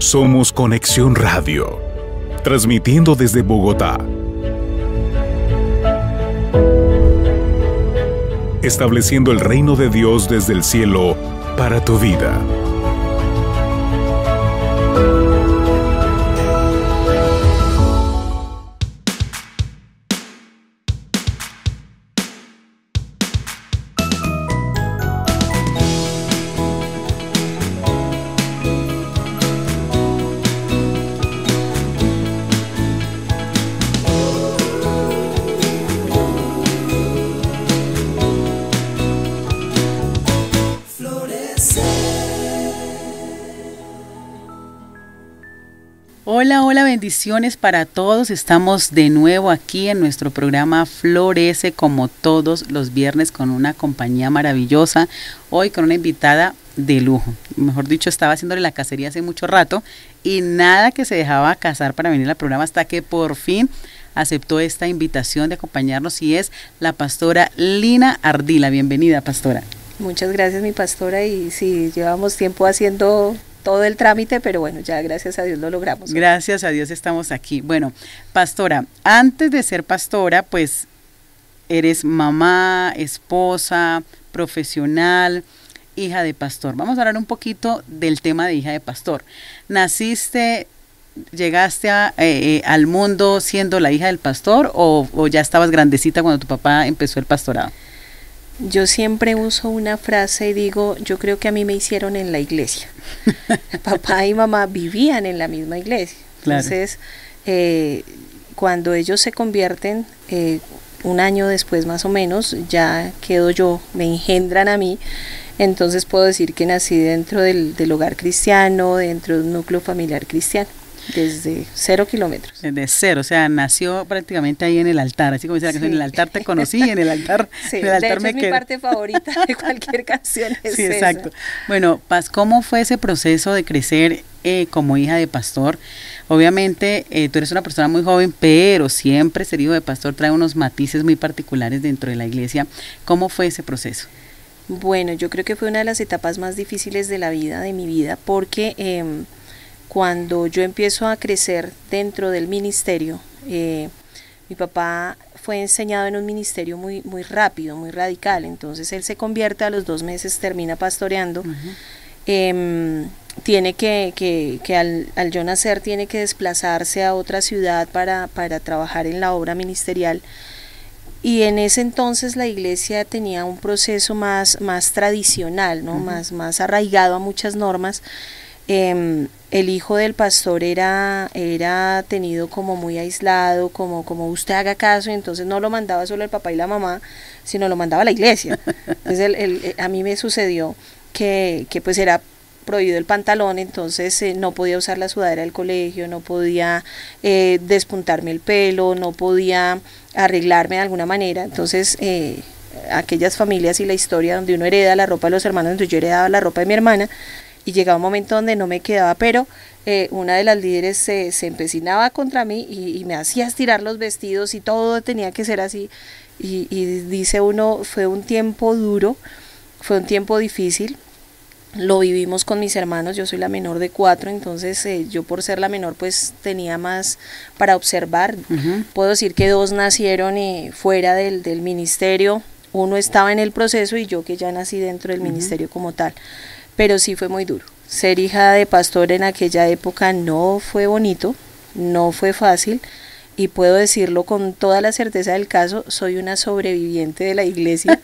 Somos Conexión Radio, transmitiendo desde Bogotá. Estableciendo el reino de Dios desde el cielo para tu vida. Hola, hola, bendiciones para todos. Estamos de nuevo aquí en nuestro programa Florece, como todos los viernes, con una compañía maravillosa. Hoy con una invitada de lujo. Mejor dicho, estaba haciéndole la cacería hace mucho rato y nada que se dejaba casar para venir al programa hasta que por fin aceptó esta invitación de acompañarnos, y es la pastora Lina Ardila. Bienvenida, pastora. Muchas gracias, mi pastora, y sí, llevamos tiempo haciendo todo el trámite, pero bueno, ya gracias a Dios lo logramos. Gracias a Dios estamos aquí. Bueno, pastora, antes de ser pastora, pues eres mamá, esposa, profesional, hija de pastor. Vamos a hablar un poquito del tema de hija de pastor. ¿Naciste, llegaste al mundo siendo la hija del pastor o ya estabas grandecita cuando tu papá empezó el pastorado? Yo siempre uso una frase y digo, yo creo que a mí me hicieron en la iglesia. Papá y mamá vivían en la misma iglesia. Claro. Entonces, cuando ellos se convierten, un año después más o menos, ya quedo yo, me engendran a mí. Entonces puedo decir que nací dentro del hogar cristiano, dentro de un núcleo familiar cristiano. Desde 0 kilómetros. Desde cero, o sea, nació prácticamente ahí en el altar, así como dice la canción, en el altar te conocí, en el altar, sí, en el altar de hecho, me es mi parte favorita de cualquier canción. Sí, exacto. Esa. Bueno, Paz, ¿cómo fue ese proceso de crecer como hija de pastor? Obviamente, tú eres una persona muy joven, pero siempre ser hijo de pastor trae unos matices muy particulares dentro de la iglesia. ¿Cómo fue ese proceso? Bueno, yo creo que fue una de las etapas más difíciles de la vida, de mi vida, porque cuando yo empiezo a crecer dentro del ministerio, mi papá fue enseñado en un ministerio muy, muy rápido, muy radical. Entonces él se convierte, a los 2 meses termina pastoreando. Tiene que al yo nacer, tiene que desplazarse a otra ciudad para trabajar en la obra ministerial. Y en ese entonces la iglesia tenía un proceso más tradicional, ¿no? Más arraigado a muchas normas. El hijo del pastor era tenido como muy aislado, como usted haga caso, y entonces no lo mandaba solo el papá y la mamá, sino lo mandaba a la iglesia. Entonces a mí me sucedió que pues era prohibido el pantalón, entonces no podía usar la sudadera del colegio, no podía despuntarme el pelo, no podía arreglarme de alguna manera. Entonces aquellas familias y la historia donde uno hereda la ropa de los hermanos, entonces yo heredaba la ropa de mi hermana, y llegaba un momento donde no me quedaba, pero una de las líderes se empecinaba contra mí y me hacía estirar los vestidos y todo tenía que ser así, y dice uno, fue un tiempo duro, fue un tiempo difícil. Lo vivimos con mis hermanos, yo soy la menor de 4, entonces yo por ser la menor pues tenía más para observar. Puedo decir que 2 nacieron fuera del ministerio, uno estaba en el proceso y yo que ya nací dentro del ministerio como tal. Pero sí fue muy duro. Ser hija de pastor en aquella época no fue bonito, no fue fácil, y puedo decirlo con toda la certeza del caso, soy una sobreviviente de la iglesia,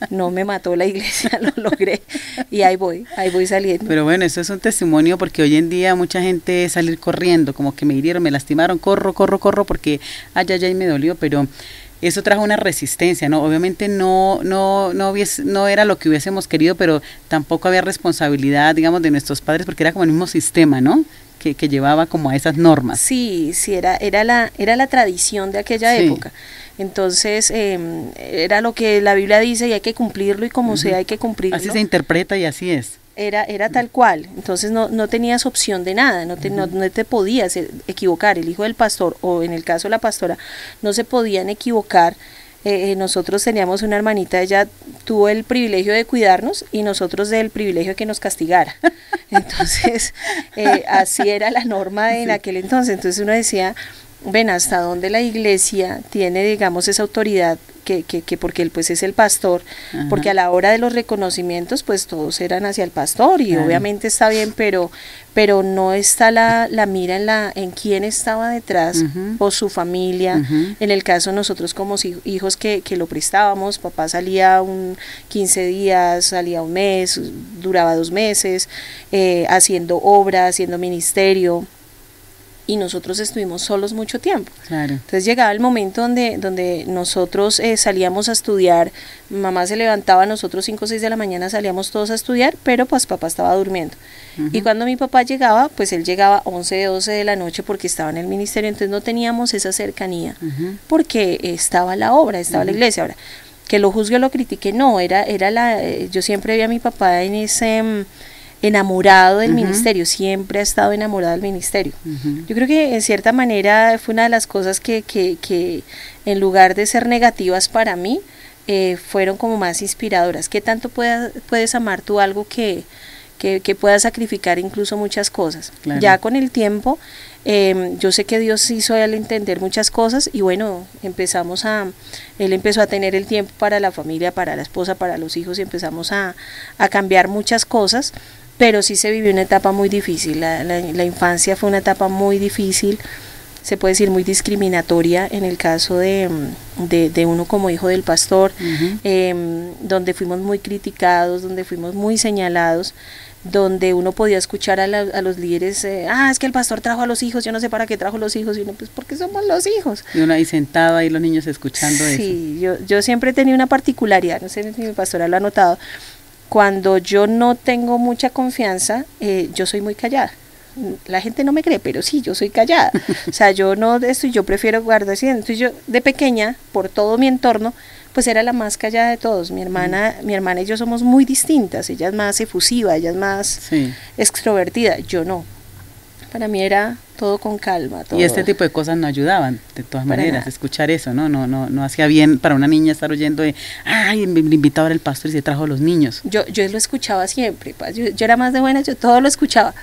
no me mató la iglesia, lo logré, y ahí voy saliendo. Pero bueno, eso es un testimonio, porque hoy en día mucha gente salir corriendo, como que me hirieron, me lastimaron, corro, porque ay, me dolió, pero eso trajo una resistencia, ¿no? Obviamente no era lo que hubiésemos querido, pero tampoco había responsabilidad, digamos, de nuestros padres, porque era como el mismo sistema, ¿no? Que llevaba como a esas normas. Sí, era la tradición de aquella época. Entonces, era lo que la Biblia dice y hay que cumplirlo, y como sea hay que cumplirlo. Así se interpreta y así es. Era tal cual. Entonces no tenías opción de nada, no te podías equivocar. El hijo del pastor, o en el caso de la pastora, no se podían equivocar nosotros teníamos una hermanita, ella tuvo el privilegio de cuidarnos y nosotros del privilegio de que nos castigara. Entonces, así era la norma en aquel entonces. Entonces uno decía, ven, hasta dónde la iglesia tiene, digamos, esa autoridad, que porque él pues es el pastor, porque a la hora de los reconocimientos pues todos eran hacia el pastor y obviamente está bien, pero no está la mira en quién estaba detrás o su familia. En el caso nosotros como hijos que lo prestábamos, papá salía 15 días, salía un mes, duraba 2 meses, haciendo obra, haciendo ministerio, y nosotros estuvimos solos mucho tiempo. Claro. Entonces llegaba el momento donde nosotros salíamos a estudiar, mamá se levantaba, nosotros 5 o 6 de la mañana salíamos todos a estudiar, pero pues papá estaba durmiendo. Y cuando mi papá llegaba, pues él llegaba 11, 12 de la noche porque estaba en el ministerio, entonces no teníamos esa cercanía, porque estaba la obra, estaba la iglesia. Ahora, que lo juzgue o lo critique, no, yo siempre vi a mi papá en ese enamorado del ministerio, siempre ha estado enamorado del ministerio. Yo creo que en cierta manera fue una de las cosas que en lugar de ser negativas para mí, fueron como más inspiradoras. ¿Qué tanto puedes amar tú algo que pueda sacrificar incluso muchas cosas? Claro. Ya con el tiempo, yo sé que Dios hizo al entender muchas cosas y bueno, él empezó a tener el tiempo para la familia, para la esposa, para los hijos y empezamos a cambiar muchas cosas. Pero sí se vivió una etapa muy difícil, la infancia fue una etapa muy difícil, se puede decir muy discriminatoria en el caso de uno como hijo del pastor, donde fuimos muy criticados, donde fuimos muy señalados, donde uno podía escuchar a los líderes, es que el pastor trajo a los hijos, yo no sé para qué trajo a los hijos, y uno, pues porque somos los hijos. Y uno ahí sentado, ahí los niños escuchando eso. Sí, yo siempre he tenido una particularidad, no sé si mi pastora lo ha notado. Cuando yo no tengo mucha confianza, yo soy muy callada. La gente no me cree, pero sí, yo soy callada. O sea, yo prefiero guardar silencio. Entonces yo, de pequeña, por todo mi entorno, pues era la más callada de todos. Mi hermana y yo somos muy distintas. Ella es más efusiva, ella es más extrovertida. Yo no. Para mí era todo con calma. Todo. Y este tipo de cosas no ayudaban, de todas maneras, escuchar eso, no hacía bien para una niña estar oyendo de, me invitaba el pastor y se trajo a los niños. Yo lo escuchaba siempre, yo era más de buenas, yo todo lo escuchaba.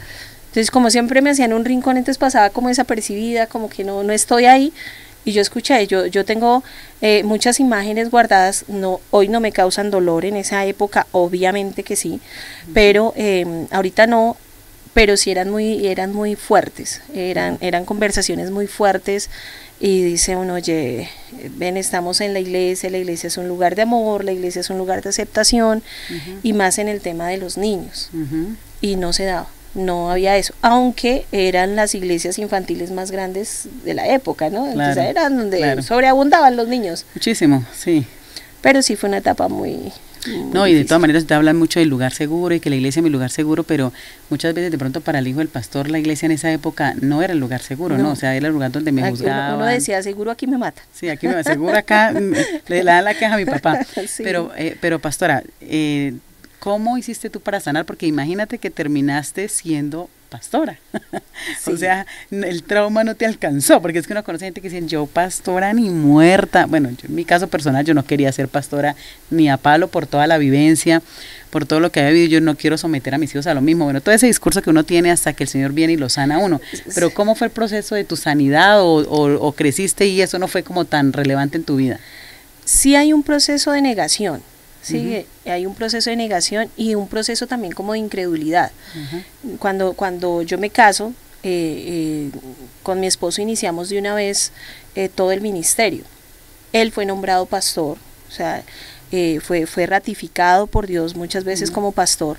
Entonces, como siempre me hacían un rincón, entonces pasaba como desapercibida, como que no estoy ahí, y yo escuché, yo tengo muchas imágenes guardadas, hoy no me causan dolor, en esa época obviamente que sí, pero ahorita no. Pero sí eran muy fuertes, eran conversaciones muy fuertes y dice uno, oye, ven, estamos en la iglesia es un lugar de amor, la iglesia es un lugar de aceptación y más en el tema de los niños y no se daba, no había eso, aunque eran las iglesias infantiles más grandes de la época, ¿no? Claro, entonces eran donde sobreabundaban los niños. Muchísimo, sí. Pero sí fue una etapa muy no, y de todas maneras te hablan mucho del lugar seguro y que la iglesia es mi lugar seguro, pero muchas veces de pronto para el hijo del pastor la iglesia en esa época no era el lugar seguro, ¿no? O sea, era el lugar donde me juzgaban. Uno decía, seguro aquí me mata. Sí, aquí me mata, seguro acá le dan la queja a mi papá. Sí. Pero pastora, ¿cómo hiciste tú para sanar? Porque imagínate que terminaste siendo pastora. Sí. O sea, el trauma no te alcanzó, porque es que uno conoce gente que dicen, yo pastora ni muerta. Bueno, en mi caso personal yo no quería ser pastora ni a palo por toda la vivencia, por todo lo que había vivido. Yo no quiero someter a mis hijos a lo mismo. Bueno, todo ese discurso que uno tiene hasta que el Señor viene y lo sana a uno. Pero ¿cómo fue el proceso de tu sanidad o creciste y eso no fue como tan relevante en tu vida? Sí hay un proceso de negación. Sí, hay un proceso de negación y un proceso también como de incredulidad. Cuando yo me caso, con mi esposo iniciamos de una vez todo el ministerio. Él fue nombrado pastor, o sea, fue ratificado por Dios muchas veces como pastor,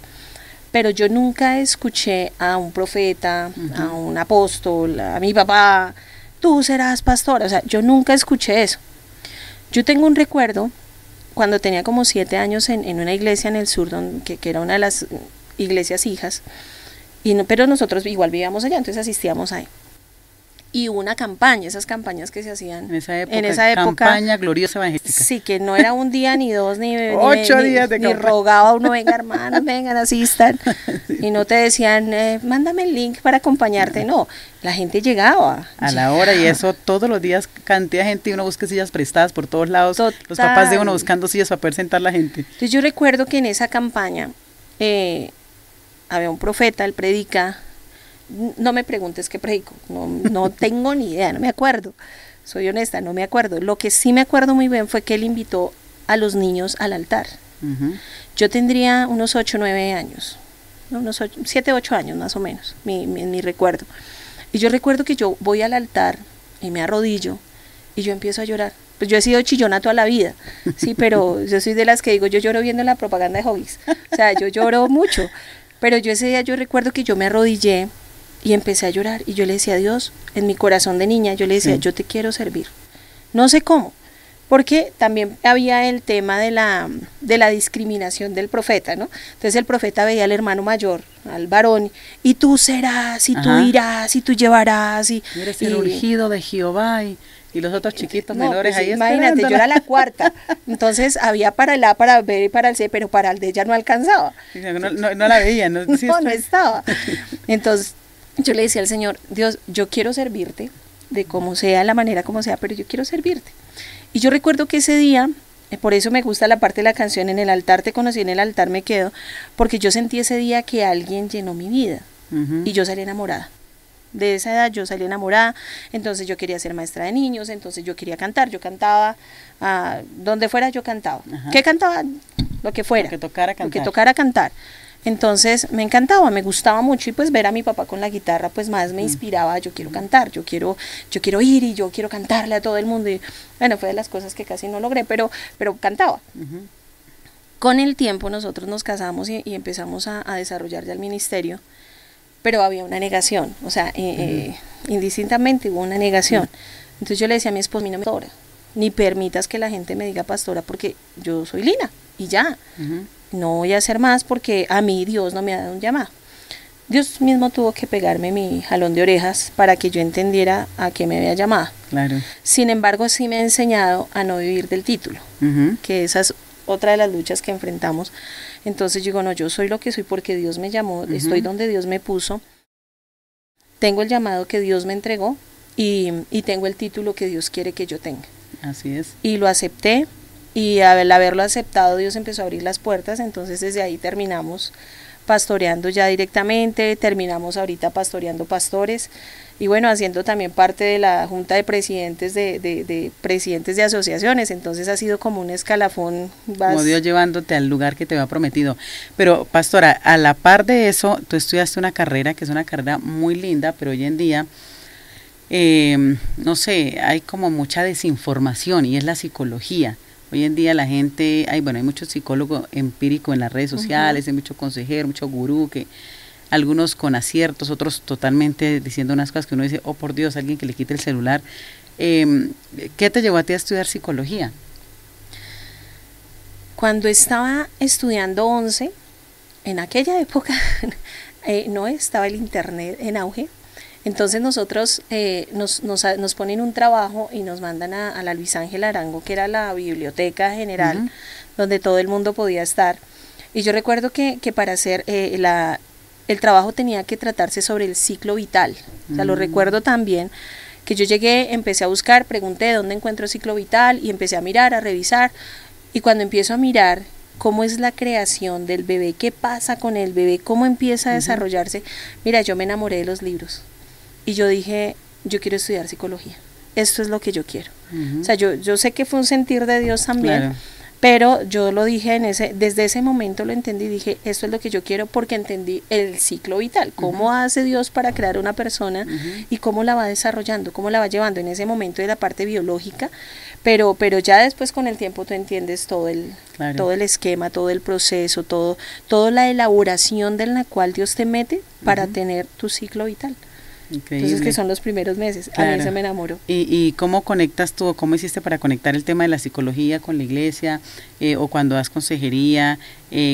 pero yo nunca escuché a un profeta, a un apóstol, a mi papá, tú serás pastor. O sea, yo nunca escuché eso. Yo tengo un recuerdo cuando tenía como 7 años en una iglesia en el sur, que era una de las iglesias hijas, pero nosotros igual vivíamos allá, entonces asistíamos ahí. Y hubo una campaña, esas campañas que se hacían en esa época. Campaña gloriosa evangelística. Sí, que no era un día ni dos, ni 8 días de ni campaña. rogaba uno, venga hermanos, vengan, asistan. Sí. Y no te decían, mándame el link para acompañarte. No, la gente llegaba. A la hora, y eso todos los días, cantidad de gente, y uno busca sillas prestadas por todos lados. Total. Los papás de uno buscando sillas para poder sentar la gente. Entonces yo recuerdo que en esa campaña había un profeta, él predica. No me preguntes qué predico, no tengo ni idea, no me acuerdo, soy honesta, no me acuerdo. Lo que sí me acuerdo muy bien fue que él invitó a los niños al altar. Yo tendría unos 8 o 9 años, ¿no? Unos 7 o 8 años más o menos, mi recuerdo. Y yo recuerdo que yo voy al altar y me arrodillo y yo empiezo a llorar. Pues yo he sido chillona toda la vida, sí, pero yo soy de las que digo, yo lloro viendo la propaganda de Hobbies, o sea, yo lloro mucho, pero yo ese día yo recuerdo que yo me arrodillé y empecé a llorar, y yo le decía a Dios, en mi corazón de niña, yo le decía, yo te quiero servir. No sé cómo, porque también había el tema de la discriminación del profeta, ¿no? Entonces el profeta veía al hermano mayor, al varón, y tú serás, y tú irás, y tú llevarás, y eres el ungido de Jehová, y los otros chiquitos menores pues ahí imagínate, yo era la cuarta, entonces había para el A, para el B y para el C, pero para el D ya no alcanzaba. No la veía, no, no estaba. Entonces yo le decía al Señor, Dios, yo quiero servirte, de como sea, la manera como sea, pero yo quiero servirte. Y yo recuerdo que ese día, por eso me gusta la parte de la canción, en el altar te conocí, en el altar me quedo, porque yo sentí ese día que alguien llenó mi vida, y yo salí enamorada. De esa edad yo salí enamorada, entonces yo quería ser maestra de niños, entonces yo quería cantar, yo cantaba, donde fuera yo cantaba. ¿Qué cantaba? Lo que fuera. Lo que tocara cantar. Lo que tocara cantar. Entonces me encantaba, me gustaba mucho, y pues ver a mi papá con la guitarra pues más me inspiraba, yo quiero cantar, yo quiero ir y yo quiero cantarle a todo el mundo, y bueno, fue de las cosas que casi no logré, pero cantaba. Con el tiempo nosotros nos casamos y empezamos a desarrollar ya el ministerio, pero había una negación, o sea, indistintamente hubo una negación. Entonces yo le decía a mi esposo, no me pastora, ni permitas que la gente me diga pastora, porque yo soy Lina y ya. No voy a hacer más porque a mí Dios no me ha dado un llamado. Dios mismo tuvo que pegarme mi jalón de orejas para que yo entendiera a qué me había llamado. Claro. Sin embargo, sí me ha enseñado a no vivir del título, que esa es otra de las luchas que enfrentamos. Entonces digo, no, yo soy lo que soy porque Dios me llamó, estoy donde Dios me puso, tengo el llamado que Dios me entregó y tengo el título que Dios quiere que yo tenga. Así es. Y lo acepté. Y al haberlo aceptado, Dios empezó a abrir las puertas, entonces desde ahí terminamos pastoreando ya directamente, terminamos ahorita pastoreando pastores, y bueno, haciendo también parte de la junta de presidentes de presidentes de asociaciones, entonces ha sido como un escalafón. Como Dios llevándote al lugar que te había prometido. Pero pastora, a la par de eso, tú estudiaste una carrera que es una carrera muy linda, pero hoy en día, no sé, hay como mucha desinformación, y es la psicología. Hoy en día la gente, hay muchos psicólogos empíricos en las redes sociales, hay mucho consejero, mucho gurú, que algunos con aciertos, otros totalmente diciendo unas cosas que uno dice, oh por Dios, alguien que le quite el celular. ¿Qué te llevó a ti a estudiar psicología? Cuando estaba estudiando 11, en aquella época no estaba el internet en auge. Entonces nosotros nos ponen un trabajo y nos mandan a la Luis Ángel Arango, que era la biblioteca general, donde todo el mundo podía estar. Y yo recuerdo que para hacer el trabajo tenía que tratarse sobre el ciclo vital. O sea, lo recuerdo también, que yo llegué, empecé a buscar, pregunté dónde encuentro el ciclo vital, y empecé a mirar, a revisar. Y cuando empiezo a mirar cómo es la creación del bebé, qué pasa con el bebé, cómo empieza a desarrollarse, mira, yo me enamoré de los libros. Y yo dije, yo quiero estudiar psicología, esto es lo que yo quiero. O sea, yo sé que fue un sentir de Dios también, pero yo lo dije desde ese momento lo entendí, dije, esto es lo que yo quiero, porque entendí el ciclo vital, cómo hace Dios para crear una persona y cómo la va desarrollando, cómo la va llevando en ese momento de la parte biológica, pero ya después con el tiempo tú entiendes todo el esquema, todo el proceso, toda la elaboración de la cual Dios te mete para tener tu ciclo vital. Increíble. Entonces, que son los primeros meses, a mí eso me enamoró. ¿Y cómo conectas tú, o cómo hiciste para conectar el tema de la psicología con la iglesia, o cuando das consejería,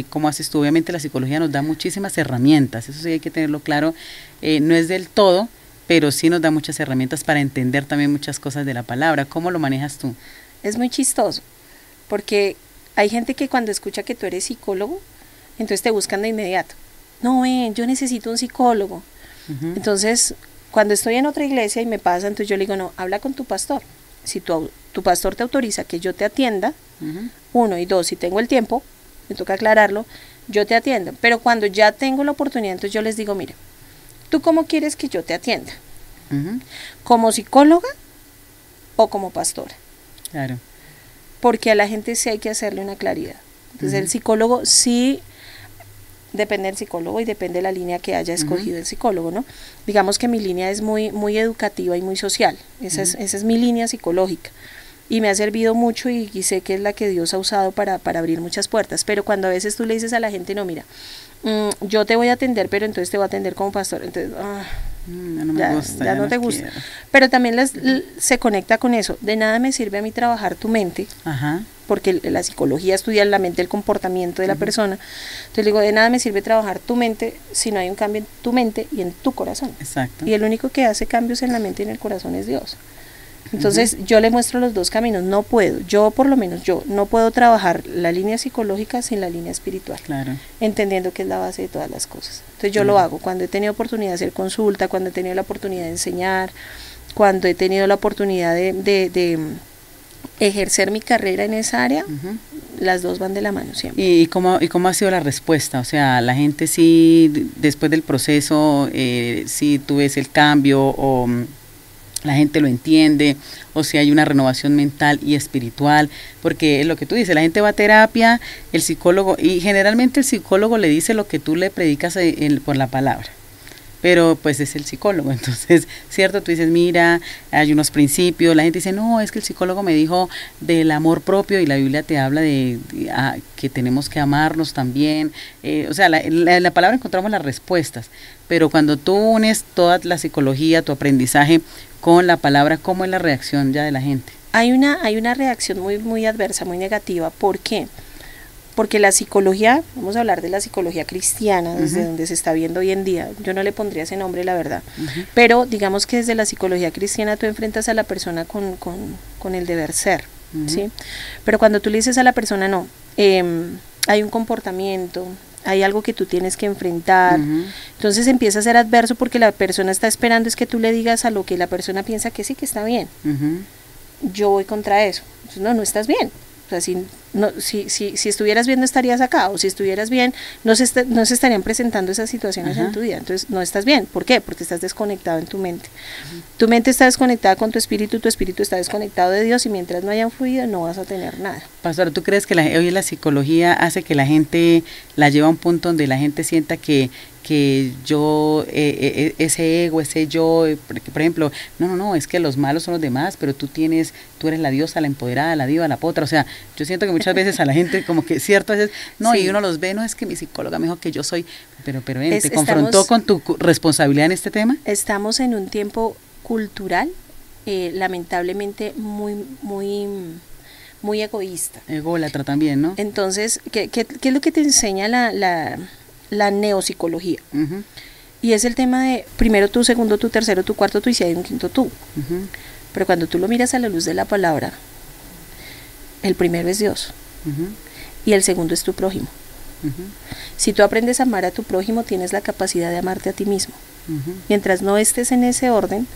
cómo haces tú? Obviamente la psicología nos da muchísimas herramientas, eso sí hay que tenerlo claro, no es del todo, pero sí nos da muchas herramientas para entender también muchas cosas de la palabra. ¿Cómo lo manejas tú? Es muy chistoso, porque hay gente que cuando escucha que tú eres psicólogo, entonces te buscan de inmediato. No, ven, yo necesito un psicólogo. Entonces, cuando estoy en otra iglesia y me pasa, entonces yo le digo, no, habla con tu pastor. Si tu pastor te autoriza que yo te atienda, uno, y dos, si tengo el tiempo, me toca aclararlo, yo te atiendo. Pero cuando ya tengo la oportunidad, entonces yo les digo, mira, ¿tú cómo quieres que yo te atienda? ¿Como psicóloga o como pastora? Claro. Porque a la gente sí hay que hacerle una claridad. Entonces el psicólogo sí, depende del psicólogo y depende de la línea que haya escogido el psicólogo, ¿no? Digamos que mi línea es muy, muy educativa y muy social, esa es mi línea psicológica, y me ha servido mucho y sé que es la que Dios ha usado para abrir muchas puertas, pero cuando a veces tú le dices a la gente, no, mira, yo te voy a atender, pero entonces te voy a atender como pastor, entonces, ya no te gusta, pero también se conecta con eso, de nada me sirve a mí trabajar tu mente, porque la psicología estudia la mente, el comportamiento de la persona, entonces digo, de nada me sirve trabajar tu mente si no hay un cambio en tu mente y en tu corazón. Exacto. Y el único que hace cambios en la mente y en el corazón es Dios. Entonces yo le muestro los dos caminos, no puedo, yo por lo menos yo no puedo trabajar la línea psicológica sin la línea espiritual, entendiendo que es la base de todas las cosas. Entonces yo lo hago cuando he tenido oportunidad de hacer consulta, cuando he tenido la oportunidad de enseñar, cuando he tenido la oportunidad de ejercer mi carrera en esa área, las dos van de la mano siempre. ¿Y cómo ha sido la respuesta? O sea, la gente sí, después del proceso, sí tú ves el cambio o la gente lo entiende, o si hay una renovación mental y espiritual, porque es lo que tú dices, la gente va a terapia, el psicólogo, y generalmente el psicólogo le dice lo que tú le predicas por la palabra, pero pues es el psicólogo, entonces, cierto, tú dices, mira, hay unos principios, la gente dice, no, es que el psicólogo me dijo del amor propio y la Biblia te habla de que tenemos que amarnos también, o sea, la palabra encontramos las respuestas, pero cuando tú unes toda la psicología, tu aprendizaje con la palabra, ¿cómo es la reacción ya de la gente? Hay una reacción muy, muy adversa, muy negativa, ¿por qué? Porque la psicología, vamos a hablar de la psicología cristiana, desde donde se está viendo hoy en día, yo no le pondría ese nombre, la verdad, pero digamos que desde la psicología cristiana tú enfrentas a la persona con el deber ser, ¿sí? Pero cuando tú le dices a la persona, no, hay un comportamiento, hay algo que tú tienes que enfrentar, entonces empieza a ser adverso porque la persona está esperando es que tú le digas a lo que la persona piensa que sí, que está bien. Yo voy contra eso, entonces, no estás bien. O sea, si estuvieras bien no estarías acá, o si estuvieras bien no se estarían presentando esas situaciones en tu vida, entonces no estás bien. ¿Por qué? Porque estás desconectado en tu mente. Tu mente está desconectada con tu espíritu está desconectado de Dios y mientras no hayan fluido no vas a tener nada. Pastor, ¿tú crees que hoy la psicología hace que la gente la lleva a un punto donde la gente sienta que yo, ese ego, ese yo, por ejemplo, no, es que los malos son los demás, pero tú eres la diosa, la empoderada, la diva, la potra, o sea, yo siento que muchas veces a la gente como que cierto, veces, y uno los ve, no, es que mi psicóloga me dijo que yo soy, pero ¿te confrontó con tu responsabilidad en este tema? Estamos en un tiempo cultural, lamentablemente muy, muy, muy egoísta. Ególatra también, ¿no? Entonces, ¿qué es lo que te enseña la neopsicología? Y es el tema de primero tú, segundo tú, tercero tú, cuarto tú y si hay un quinto tú. Pero cuando tú lo miras a la luz de la palabra, el primero es Dios y el segundo es tu prójimo. Si tú aprendes a amar a tu prójimo, tienes la capacidad de amarte a ti mismo. Mientras no estés en ese orden,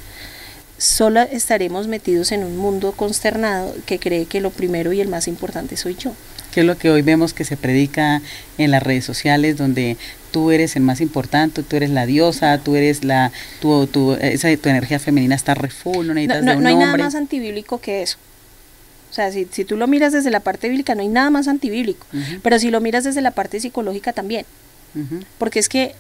solo estaremos metidos en un mundo consternado que cree que lo primero y el más importante soy yo. Que es lo que hoy vemos que se predica en las redes sociales, donde tú eres el más importante, tú eres la diosa, tú eres tu energía femenina está re full, no necesitas de un hay hombre. Nada más antibíblico que eso. O sea, si tú lo miras desde la parte bíblica, no hay nada más antibíblico, pero si lo miras desde la parte psicológica también, porque es que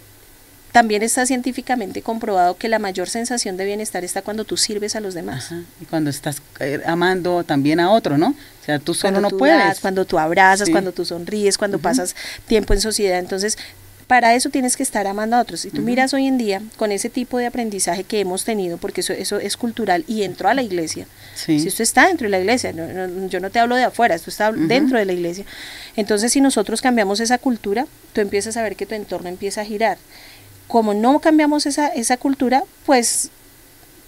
también está científicamente comprobado que la mayor sensación de bienestar está cuando tú sirves a los demás. Y cuando estás amando también a otro, ¿no? O sea, tú solo cuando no puedes. Das, cuando tú abrazas, cuando tú sonríes, cuando pasas tiempo en sociedad. Entonces, para eso tienes que estar amando a otros. Si tú miras hoy en día, con ese tipo de aprendizaje que hemos tenido, porque eso es cultural y entró a la iglesia. Si esto está dentro de la iglesia, yo no te hablo de afuera, esto está dentro de la iglesia. Entonces, si nosotros cambiamos esa cultura, tú empiezas a ver que tu entorno empieza a girar. Como no cambiamos esa cultura, pues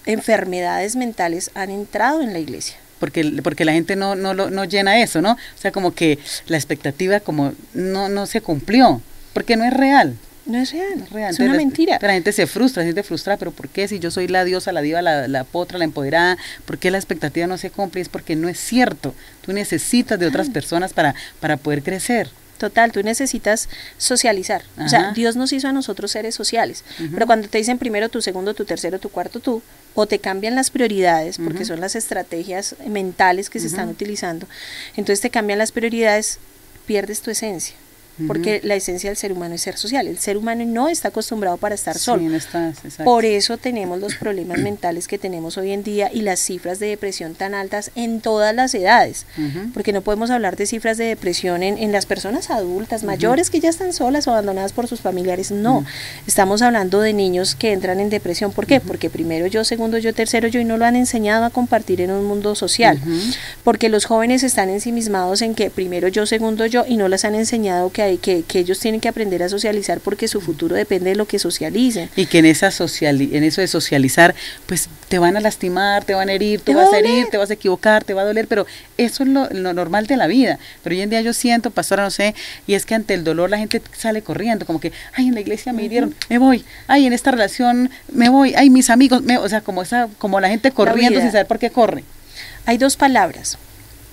enfermedades mentales han entrado en la iglesia. porque la gente no llena eso, ¿no? O sea, como que la expectativa como no se cumplió, porque no es real. No es real, No es real. es una mentira. La gente se frustra, pero ¿por qué? Si yo soy la diosa, la diva, la potra, la empoderada, ¿por qué la expectativa no se cumple? Es porque no es cierto. Tú necesitas de otras personas para poder crecer. Total, tú necesitas socializar. Ajá. O sea, Dios nos hizo a nosotros seres sociales. Pero cuando te dicen primero tú, segundo tú, tercero tú, cuarto tú, o te cambian las prioridades, porque son las estrategias mentales que se están utilizando, entonces te cambian las prioridades, pierdes tu esencia. Porque la esencia del ser humano es ser social. El ser humano no está acostumbrado para estar solo. Sí, no estás, exacto. Por eso tenemos los problemas mentales que tenemos hoy en día y las cifras de depresión tan altas en todas las edades. Porque no podemos hablar de cifras de depresión en las personas adultas, mayores que ya están solas o abandonadas por sus familiares. No, estamos hablando de niños que entran en depresión. ¿Por qué? Porque primero yo, segundo yo, tercero yo, y no lo han enseñado a compartir en un mundo social. Porque los jóvenes están ensimismados en que primero yo, segundo yo, y no les han enseñado que ellos tienen que aprender a socializar porque su futuro depende de lo que socialicen. Y que en eso de socializar, pues te van a lastimar, te van a herir, tú vas a herir, te vas a equivocar, te va a doler, pero eso es lo normal de la vida. Pero hoy en día yo siento, pastora, no sé, y es que ante el dolor la gente sale corriendo, como que, ay, en la iglesia me hirieron, me voy, ay, en esta relación me voy, ay, mis amigos, o sea, como la gente corriendo sin saber por qué corre. Hay dos palabras,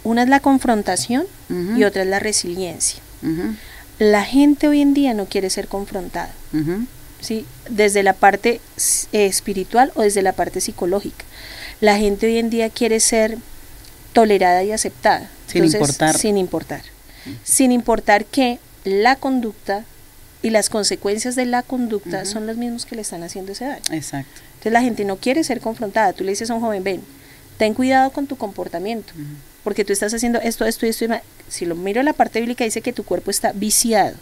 una es la confrontación y otra es la resiliencia. La gente hoy en día no quiere ser confrontada, ¿sí? Desde la parte espiritual o desde la parte psicológica. La gente hoy en día quiere ser tolerada y aceptada. Sin importar. Sin importar que la conducta y las consecuencias de la conducta son los mismos que le están haciendo ese daño. Exacto. Entonces la gente no quiere ser confrontada. Tú le dices a un joven, ven, ten cuidado con tu comportamiento, porque tú estás haciendo esto y esto. Si lo miro en la parte bíblica dice que tu cuerpo está viciado,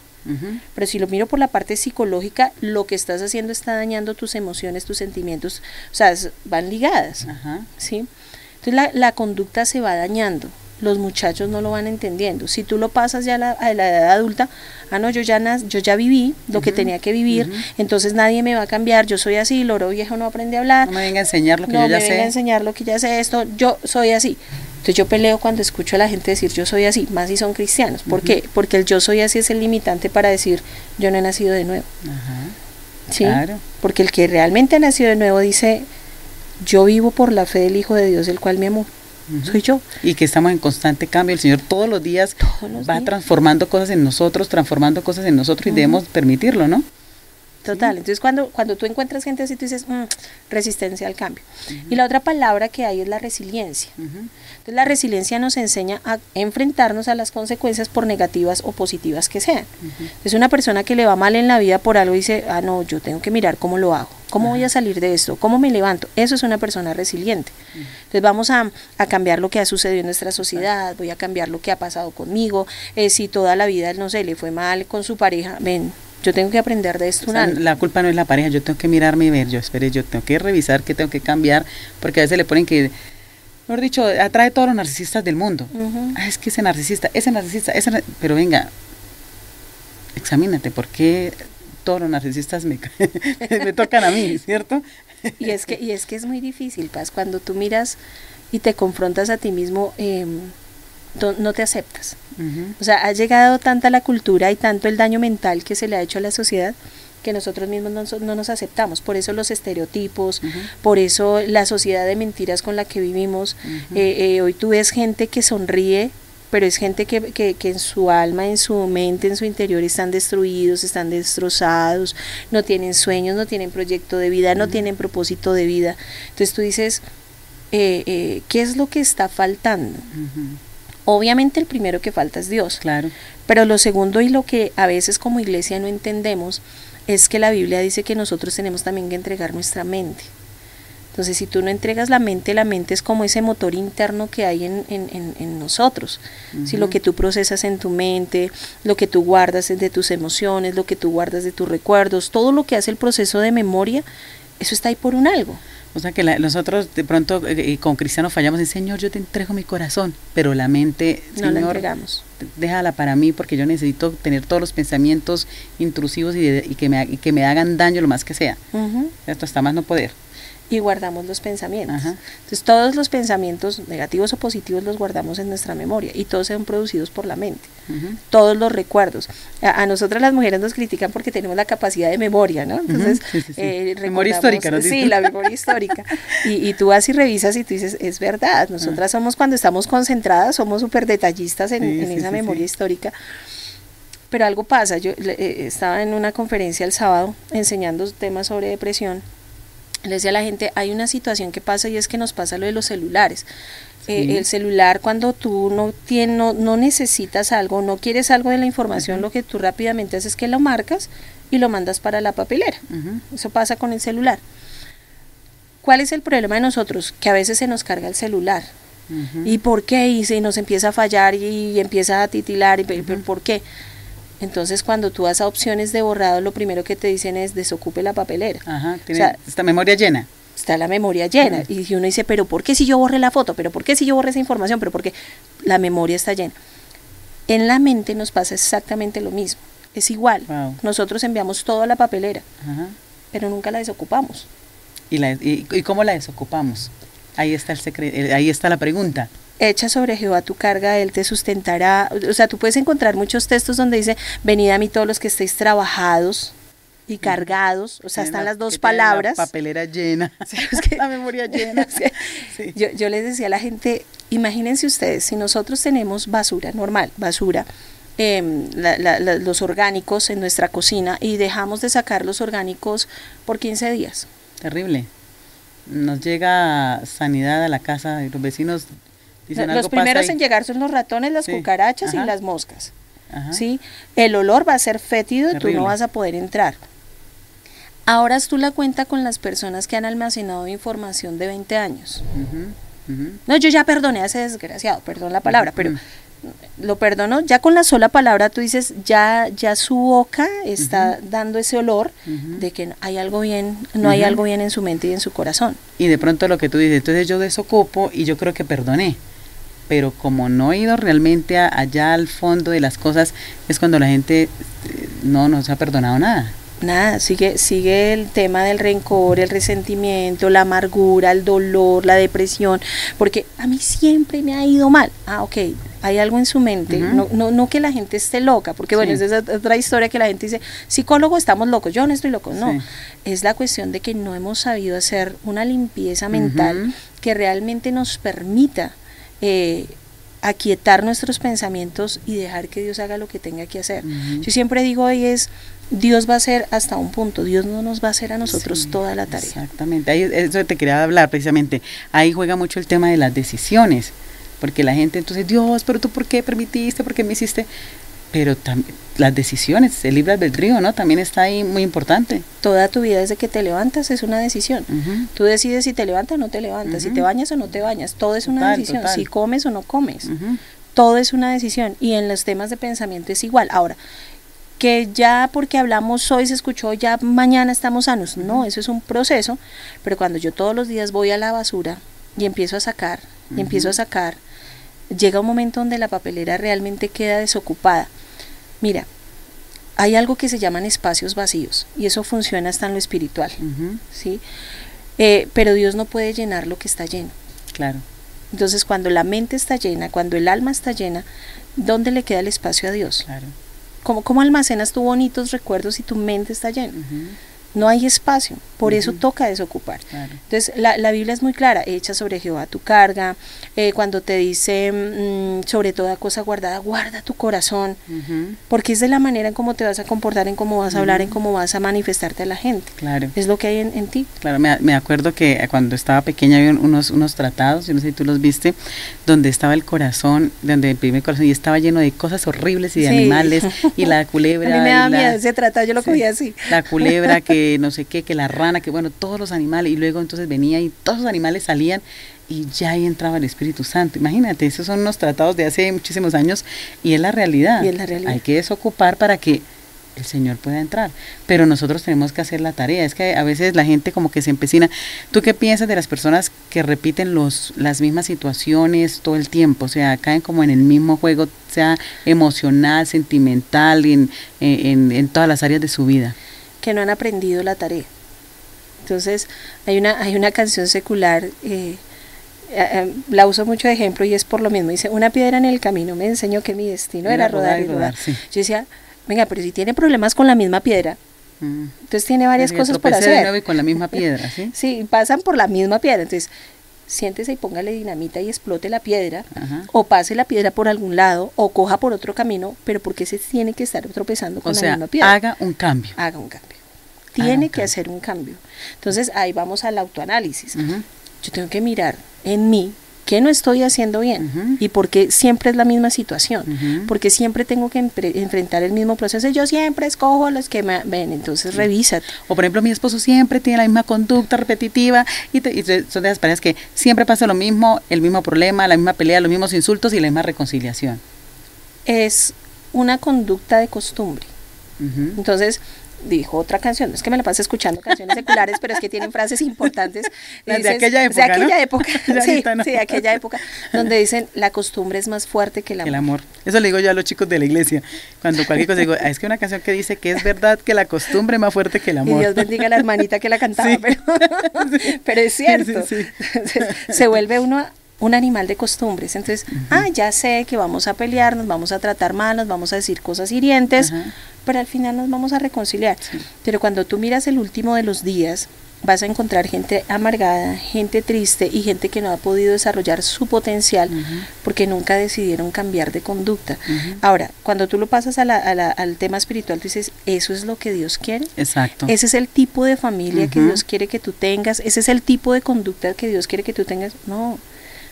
pero si lo miro por la parte psicológica, lo que estás haciendo está dañando tus emociones, tus sentimientos, o sea, van ligadas, ¿sí? Entonces la conducta se va dañando. Los muchachos no lo van entendiendo. Si tú lo pasas ya a la edad adulta, no, yo ya viví lo que tenía que vivir, entonces nadie me va a cambiar, yo soy así, loro viejo no aprende a hablar. No me venga a enseñar lo que yo ya sé. No me venga a enseñar lo que ya sé, yo soy así. Entonces yo peleo cuando escucho a la gente decir yo soy así, más si son cristianos. ¿Por qué? Porque el yo soy así es el limitante para decir yo no he nacido de nuevo. ¿Sí? Claro. Porque el que realmente ha nacido de nuevo dice yo vivo por la fe del Hijo de Dios, el cual me amó. Soy yo. Y que estamos en constante cambio. El Señor todos los días va transformando cosas en nosotros, y debemos permitirlo, ¿no? Total. Entonces cuando tú encuentras gente así, tú dices, resistencia al cambio. Y la otra palabra que hay es la resiliencia. Entonces la resiliencia nos enseña a enfrentarnos a las consecuencias por negativas o positivas que sean. Es una persona que le va mal en la vida por algo y dice, no, yo tengo que mirar cómo lo hago. ¿Cómo voy a salir de esto? ¿Cómo me levanto? Eso es una persona resiliente. Entonces vamos a cambiar lo que ha sucedido en nuestra sociedad, voy a cambiar lo que ha pasado conmigo. Si toda la vida, no sé, le fue mal con su pareja, yo tengo que aprender de esto. La culpa no es la pareja, yo tengo que mirarme y ver, yo tengo que revisar qué tengo que cambiar, porque a veces le ponen que, mejor dicho, atrae todos los narcisistas del mundo. Es que ese narcisista, pero venga, examínate, ¿por qué todos los narcisistas me tocan a mí, ¿cierto? Y es que es muy difícil, Paz, cuando tú miras y te confrontas a ti mismo, no te aceptas. O sea, ha llegado tanta la cultura y tanto el daño mental que se le ha hecho a la sociedad que nosotros mismos no nos aceptamos. Por eso los estereotipos, por eso la sociedad de mentiras con la que vivimos. Hoy tú ves gente que sonríe, pero es gente que en su alma, en su mente, en su interior están destruidos, están destrozados, no tienen sueños, no tienen proyecto de vida, no tienen propósito de vida. Entonces tú dices, ¿qué es lo que está faltando? Obviamente el primero que falta es Dios. Claro. Pero lo segundo y lo que a veces como iglesia no entendemos es que la Biblia dice que nosotros tenemos también que entregar nuestra mente. Entonces, si tú no entregas la mente es como ese motor interno que hay en nosotros. Si lo que tú procesas en tu mente, lo que tú guardas de tus emociones, lo que tú guardas de tus recuerdos, todo lo que hace el proceso de memoria, eso está ahí por un algo. O sea que nosotros de pronto con cristianos fallamos y Señor, yo te entrego mi corazón, pero la mente, no Señor, la entregamos. Déjala para mí porque yo necesito tener todos los pensamientos intrusivos y que me hagan daño lo más que sea. Esto hasta más no poder. y guardamos los pensamientos. Ajá. Entonces todos los pensamientos negativos o positivos los guardamos en nuestra memoria y todos son producidos por la mente. Todos los recuerdos. A nosotras las mujeres nos critican porque tenemos la capacidad de memoria, ¿no? Entonces, memoria histórica, ¿no? Sí, la memoria histórica. Y tú vas y revisas y tú dices, es verdad, nosotras somos, cuando estamos concentradas, somos súper detallistas en esa memoria histórica. Pero algo pasa, yo estaba en una conferencia el sábado enseñando temas sobre depresión. Le decía a la gente, hay una situación que pasa y es que nos pasa lo de los celulares. El celular, cuando tú no necesitas algo, no quieres algo de la información, lo que tú rápidamente haces es que lo marcas y lo mandas para la papelera. Eso pasa con el celular. ¿Cuál es el problema de nosotros? Que a veces se nos carga el celular. ¿Y por qué? Y se nos empieza a fallar y empieza a titilar. ¿Por qué? Entonces, cuando tú vas a opciones de borrado, lo primero que te dicen es desocupe la papelera. Tiene esta memoria llena. Está la memoria llena. Y uno dice, pero ¿por qué si yo borré la foto? ¿Pero por qué si yo borré esa información? ¿Pero por qué? La memoria está llena. En la mente nos pasa exactamente lo mismo. Es igual. Nosotros enviamos todo a la papelera, pero nunca la desocupamos. ¿Y cómo la desocupamos? Ahí está el secreto, ahí está la pregunta. Echa sobre Jehová tu carga, Él te sustentará. O sea, tú puedes encontrar muchos textos donde dice, venid a mí todos los que estéis trabajados y cargados. O sea, están las dos palabras. La papelera llena, la memoria llena. Yo les decía a la gente, imagínense ustedes, si nosotros tenemos basura normal, los orgánicos en nuestra cocina y dejamos de sacar los orgánicos por 15 días. Terrible. Nos llega sanidad a la casa y los vecinos dicen los primeros en llegar son los ratones, las cucarachas y las moscas. ¿Sí? El olor va a ser fétido y tú no vas a poder entrar. Ahora haz tú la cuenta con las personas que han almacenado información de 20 años. No, yo ya perdoné a ese desgraciado, perdón la palabra, pero lo perdono, ya con la sola palabra tú dices, ya su boca está dando ese olor de que hay algo bien, hay algo bien en su mente y en su corazón. Y de pronto lo que tú dices, entonces yo desocupo y yo creo que perdoné, pero como no he ido realmente allá al fondo de las cosas, es cuando la gente no se ha perdonado nada. Nada, sigue el tema del rencor, el resentimiento, la amargura, el dolor, la depresión, porque a mí siempre me ha ido mal. Ok, hay algo en su mente, no que la gente esté loca, porque bueno, esa es otra historia que la gente dice, psicólogo, estamos locos, yo no estoy loco, no, es la cuestión de que no hemos sabido hacer una limpieza mental que realmente nos permita aquietar nuestros pensamientos y dejar que Dios haga lo que tenga que hacer. Yo siempre digo hoy Dios va a hacer hasta un punto, Dios no nos va a hacer a nosotros toda la tarea. Exactamente, ahí, eso te quería hablar precisamente, ahí juega mucho el tema de las decisiones, porque la gente entonces, Dios, pero tú ¿por qué permitiste? ¿Por qué me hiciste? Pero las decisiones, el libre albedrío, ¿no? También está ahí muy importante. Toda tu vida desde que te levantas es una decisión. Tú decides si te levantas o no te levantas, si te bañas o no te bañas, todo es una decisión, si comes o no comes, todo es una decisión. Y en los temas de pensamiento es igual. Ahora, que ya porque hablamos hoy se escuchó, ya mañana estamos sanos, no, eso es un proceso, pero cuando yo todos los días voy a la basura y empiezo a sacar, llega un momento donde la papelera realmente queda desocupada. Mira, hay algo que se llaman espacios vacíos y eso funciona hasta en lo espiritual, ¿sí? Pero Dios no puede llenar lo que está lleno. Claro. Entonces, cuando la mente está llena, cuando el alma está llena, ¿dónde le queda el espacio a Dios? Claro. ¿Cómo almacenas tú bonitos recuerdos si tu mente está llena? No hay espacio, por eso toca desocupar. Claro. Entonces la Biblia es muy clara, echa sobre Jehová tu carga, cuando te dice sobre toda cosa guardada, guarda tu corazón, porque es de la manera en cómo te vas a comportar, en cómo vas a hablar, en cómo vas a manifestarte a la gente. Claro. Es lo que hay en ti. Claro, me acuerdo que cuando estaba pequeña había unos tratados, yo no sé si tú los viste, donde estaba el corazón, donde el primer corazón, y estaba lleno de cosas horribles y de animales, y la culebra. A mí me da miedo ese tratado, yo lo cogía así. La culebra, que no sé qué, que la rana, que bueno, todos los animales, y luego entonces venía y todos los animales salían y ya ahí entraba el Espíritu Santo. Imagínate, esos son unos tratados de hace muchísimos años y es la realidad. Hay que desocupar para que el Señor pueda entrar, pero nosotros tenemos que hacer la tarea. Es que a veces la gente como que se empecina. ¿Tú qué piensas de las personas que repiten las mismas situaciones todo el tiempo? O sea, caen como en el mismo juego, sea emocional, sentimental, en todas las áreas de su vida. Que no han aprendido la tarea. Entonces hay una canción secular, la uso mucho de ejemplo y es por lo mismo. Dice, una piedra en el camino me enseñó que mi destino era rodar y rodar. Sí. Yo decía, venga, pero si tiene problemas con la misma piedra, entonces tiene varias cosas por hacer. De nuevo y con la misma piedra, ¿sí? Sí, pasan por la misma piedra. Entonces, siéntese y póngale dinamita y explote la piedra, o pase la piedra por algún lado, o coja por otro camino, pero ¿por qué se tiene que estar tropezando con la misma piedra? Haga un cambio. Haga un cambio. Tiene que hacer un cambio. Entonces, ahí vamos al autoanálisis. Yo tengo que mirar en mí qué no estoy haciendo bien y por qué siempre es la misma situación, porque siempre tengo que enfrentar el mismo proceso. Yo siempre escojo a los que me ven, entonces revísate. O por ejemplo, mi esposo siempre tiene la misma conducta repetitiva y son de esas parejas que siempre pasa lo mismo, el mismo problema, la misma pelea, los mismos insultos y la misma reconciliación. Es una conducta de costumbre. Entonces, dijo otra canción, es que me la paso escuchando canciones seculares, pero es que tienen frases importantes. Las de aquella época, de aquella época, sí, no. sí, de aquella época, donde dicen, la costumbre es más fuerte que el amor. El amor. Eso le digo yo a los chicos de la iglesia, cuando cualquier cosa digo, es que una canción que dice que es verdad que la costumbre es más fuerte que el amor. Y Dios bendiga a la hermanita que la cantaba, sí. Pero es cierto. Sí. Se vuelve uno un animal de costumbres. Entonces, ya sé que vamos a pelear, nos vamos a tratar mal, nos vamos a decir cosas hirientes, pero al final nos vamos a reconciliar. Pero cuando tú miras el último de los días, vas a encontrar gente amargada, gente triste y gente que no ha podido desarrollar su potencial porque nunca decidieron cambiar de conducta. Ahora, cuando tú lo pasas al tema espiritual, tú dices, ¿eso es lo que Dios quiere? Exacto. ¿Ese es el tipo de familia que Dios quiere que tú tengas? ¿Ese es el tipo de conducta que Dios quiere que tú tengas?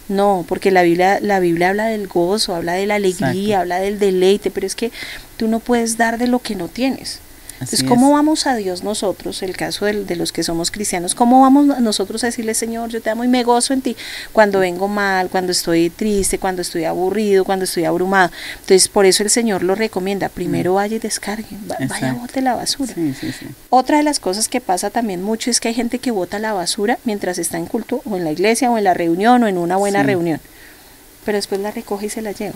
No, porque la Biblia habla del gozo, habla de la alegría, habla del deleite, pero es que tú no puedes dar de lo que no tienes. Entonces, ¿cómo vamos a Dios nosotros, el caso de los que somos cristianos, cómo vamos nosotros a decirle, Señor, yo te amo y me gozo en ti, cuando vengo mal, cuando estoy triste, cuando estoy aburrido, cuando estoy abrumado? Entonces, por eso el Señor lo recomienda, primero vaya y descargue, vaya, bote la basura. Sí. Otra de las cosas que pasa también mucho es que hay gente que bota la basura mientras está en culto, o en la iglesia, o en la reunión, o en una buena reunión, pero después la recoge y se la lleva.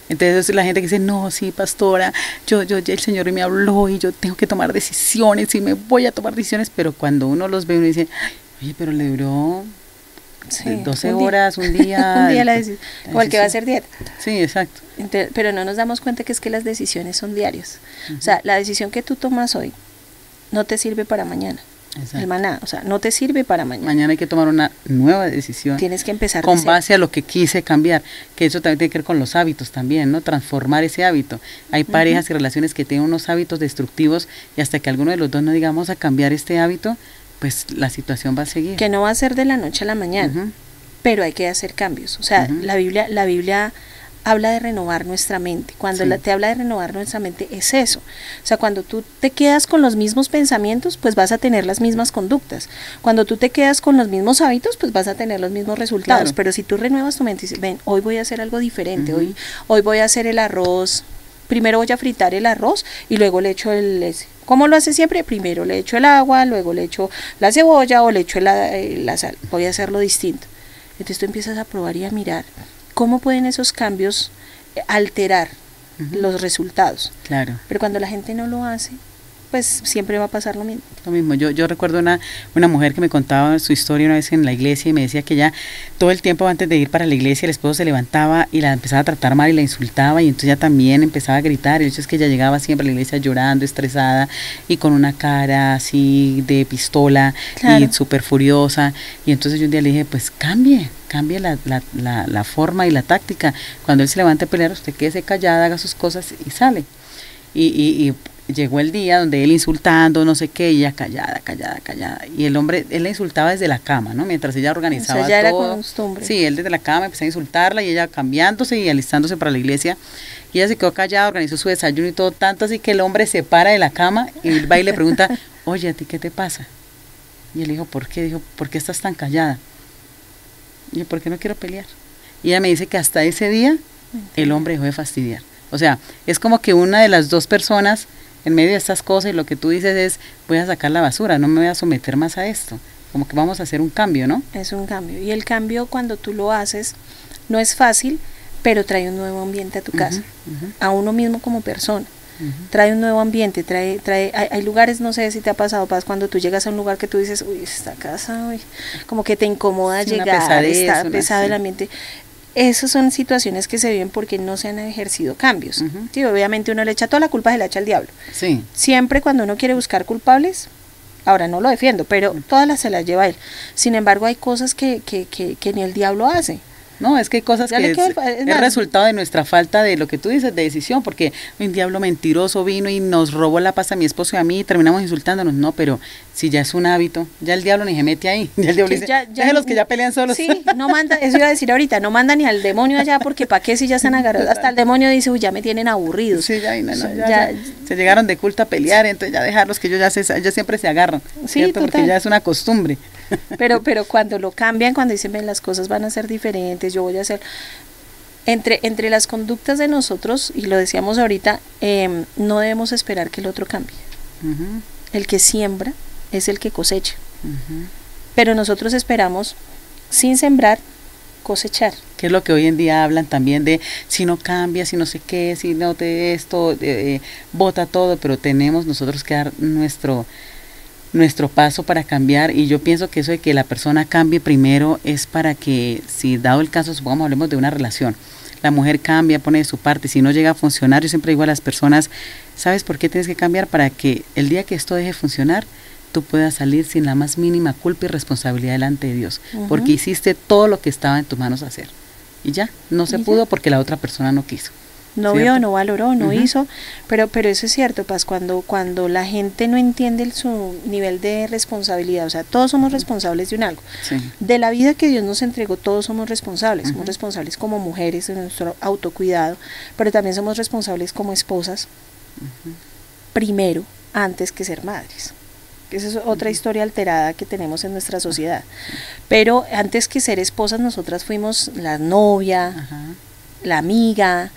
Entonces la gente que dice, no, sí, pastora, yo el Señor me habló y yo tengo que tomar decisiones y me voy a tomar decisiones, pero cuando uno los ve, uno dice, oye, pero le duró 12 horas, un día. Un día la decisión, como el que va a hacer dieta. Sí, exacto. Entonces, pero no nos damos cuenta que es que las decisiones son diarias. O sea, la decisión que tú tomas hoy no te sirve para mañana. Exacto. El maná, o sea, no te sirve para mañana. Mañana hay que tomar una nueva decisión. Tienes que empezar con base a lo que quise cambiar, que eso también tiene que ver con los hábitos también, ¿no? Transformar ese hábito. Hay parejas y relaciones que tienen unos hábitos destructivos y hasta que alguno de los dos no digamos a cambiar este hábito, pues la situación va a seguir. Que no va a ser de la noche a la mañana, pero hay que hacer cambios. O sea, la Biblia habla de renovar nuestra mente. Cuando te habla de renovar nuestra mente es eso. O sea, cuando tú te quedas con los mismos pensamientos, pues vas a tener las mismas conductas. Cuando tú te quedas con los mismos hábitos, pues vas a tener los mismos resultados. Claro. Pero si tú renuevas tu mente y dices, ven, hoy voy a hacer algo diferente, hoy voy a hacer el arroz, primero voy a fritar el arroz y luego le echo ¿cómo lo hace siempre? Primero le echo el agua, luego le echo la cebolla o le echo la sal. Voy a hacerlo distinto. Entonces tú empiezas a probar y a mirar cómo pueden esos cambios alterar los resultados. Claro. Pero cuando la gente no lo hace, pues siempre va a pasar lo mismo. Lo mismo. Yo recuerdo una mujer que me contaba su historia una vez en la iglesia y me decía que ya todo el tiempo antes de ir para la iglesia el esposo se levantaba y la empezaba a tratar mal y la insultaba y entonces ella también empezaba a gritar. Y el hecho es que ella llegaba siempre a la iglesia llorando, estresada y con una cara así de pistola y súper furiosa. Y entonces yo un día le dije, pues cambie la forma y la táctica. Cuando él se levante a pelear, usted quédese callada, haga sus cosas y sale. Y llegó el día donde él insultando, no sé qué, y ella callada. Y el hombre, él la insultaba desde la cama, ¿no? Mientras ella organizaba todo. O sea, ya era costumbre. Sí, él desde la cama empezó a insultarla y ella cambiándose y alistándose para la iglesia. Y ella se quedó callada, organizó su desayuno y todo, tanto así que el hombre se para de la cama y él va y le pregunta, oye, ¿a ti qué te pasa? Y él dijo, ¿por qué? Dijo, ¿por qué estás tan callada? Y yo, ¿por qué no quiero pelear? Y ella me dice que hasta ese día el hombre dejó de fastidiar. O sea, es como que una de las dos personas en medio de estas cosas y lo que tú dices es, voy a sacar la basura, no me voy a someter más a esto. Como que vamos a hacer un cambio, ¿no? Es un cambio. Y el cambio cuando tú lo haces no es fácil, pero trae un nuevo ambiente a tu casa, a uno mismo como persona. trae un nuevo ambiente, hay lugares, no sé si te ha pasado, Paz, cuando tú llegas a un lugar que tú dices, uy, esta casa, uy, como que te incomoda llegar, está pesado el ambiente. Esas son situaciones que se viven porque no se han ejercido cambios. Sí, obviamente uno le echa toda la culpa, se la echa al diablo. Sí. Siempre cuando uno quiere buscar culpables, ahora no lo defiendo, pero todas se las lleva él. Sin embargo, hay cosas que ni el diablo hace. No, es que hay cosas que es resultado de nuestra falta de lo que tú dices, de decisión, porque un diablo mentiroso vino y nos robó la paz a mi esposo y a mí y terminamos insultándonos. No, pero si ya es un hábito, ya el diablo ni se mete ahí. Ya el diablo dice, ya los que ya pelean solos. Sí, no manda, eso iba a decir ahorita, no manda ni al demonio allá porque para qué si ya están agarrados. Hasta el demonio dice, uy, ya me tienen aburridos. Sí, ya se llegaron de culto a pelear, entonces ya dejarlos que ellos siempre se agarran, sí, ¿cierto? Porque ya es una costumbre. Pero cuando lo cambian, cuando dicen, ven, las cosas van a ser diferentes, yo voy a hacer... Entre las conductas de nosotros, y lo decíamos ahorita, no debemos esperar que el otro cambie. El que siembra es el que cosecha. Pero nosotros esperamos, sin sembrar, cosechar. Que es lo que hoy en día hablan también de si no cambia, si no sé qué, si no te esto, bota todo, pero tenemos nosotros que dar nuestro paso para cambiar, y yo pienso que eso de que la persona cambie primero es para que, si dado el caso, supongamos, hablemos de una relación, la mujer cambia, pone de su parte, si no llega a funcionar, yo siempre digo a las personas, ¿sabes por qué tienes que cambiar? Para que el día que esto deje de funcionar, tú puedas salir sin la más mínima culpa y responsabilidad delante de Dios, porque hiciste todo lo que estaba en tus manos hacer, y ya, no se pudo porque la otra persona no quiso. No vio, no valoró, no hizo, pero eso es cierto, Paz, cuando la gente no entiende su nivel de responsabilidad, o sea, todos somos responsables de un algo, de la vida que Dios nos entregó, todos somos responsables como mujeres de nuestro autocuidado, pero también somos responsables como esposas, primero, antes que ser madres. Esa es otra historia alterada que tenemos en nuestra sociedad, pero antes que ser esposas, nosotras fuimos la novia, la amiga,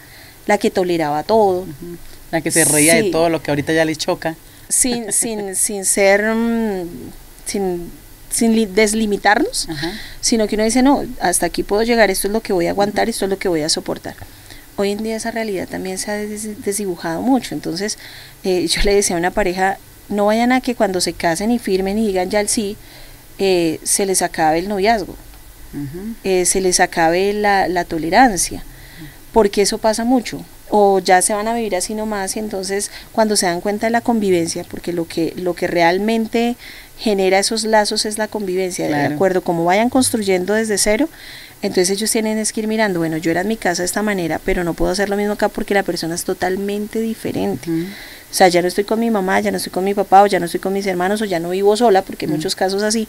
la que toleraba todo, la que se reía de todo lo que ahorita ya le choca, sin deslimitarnos, sino que uno dice, no, hasta aquí puedo llegar, esto es lo que voy a aguantar, esto es lo que voy a soportar. Hoy en día esa realidad también se ha desdibujado mucho, entonces yo le decía a una pareja, no vayan a que cuando se casen y firmen y digan ya el sí, se les acabe el noviazgo, se les acabe la tolerancia, porque eso pasa mucho, o ya se van a vivir así nomás, y entonces cuando se dan cuenta de la convivencia, porque lo que realmente genera esos lazos es la convivencia, de acuerdo, como vayan construyendo desde cero, entonces ellos tienen que ir mirando, bueno, yo era en mi casa de esta manera, pero no puedo hacer lo mismo acá porque la persona es totalmente diferente. O sea, ya no estoy con mi mamá, ya no estoy con mi papá, o ya no estoy con mis hermanos, o ya no vivo sola, porque en muchos casos así,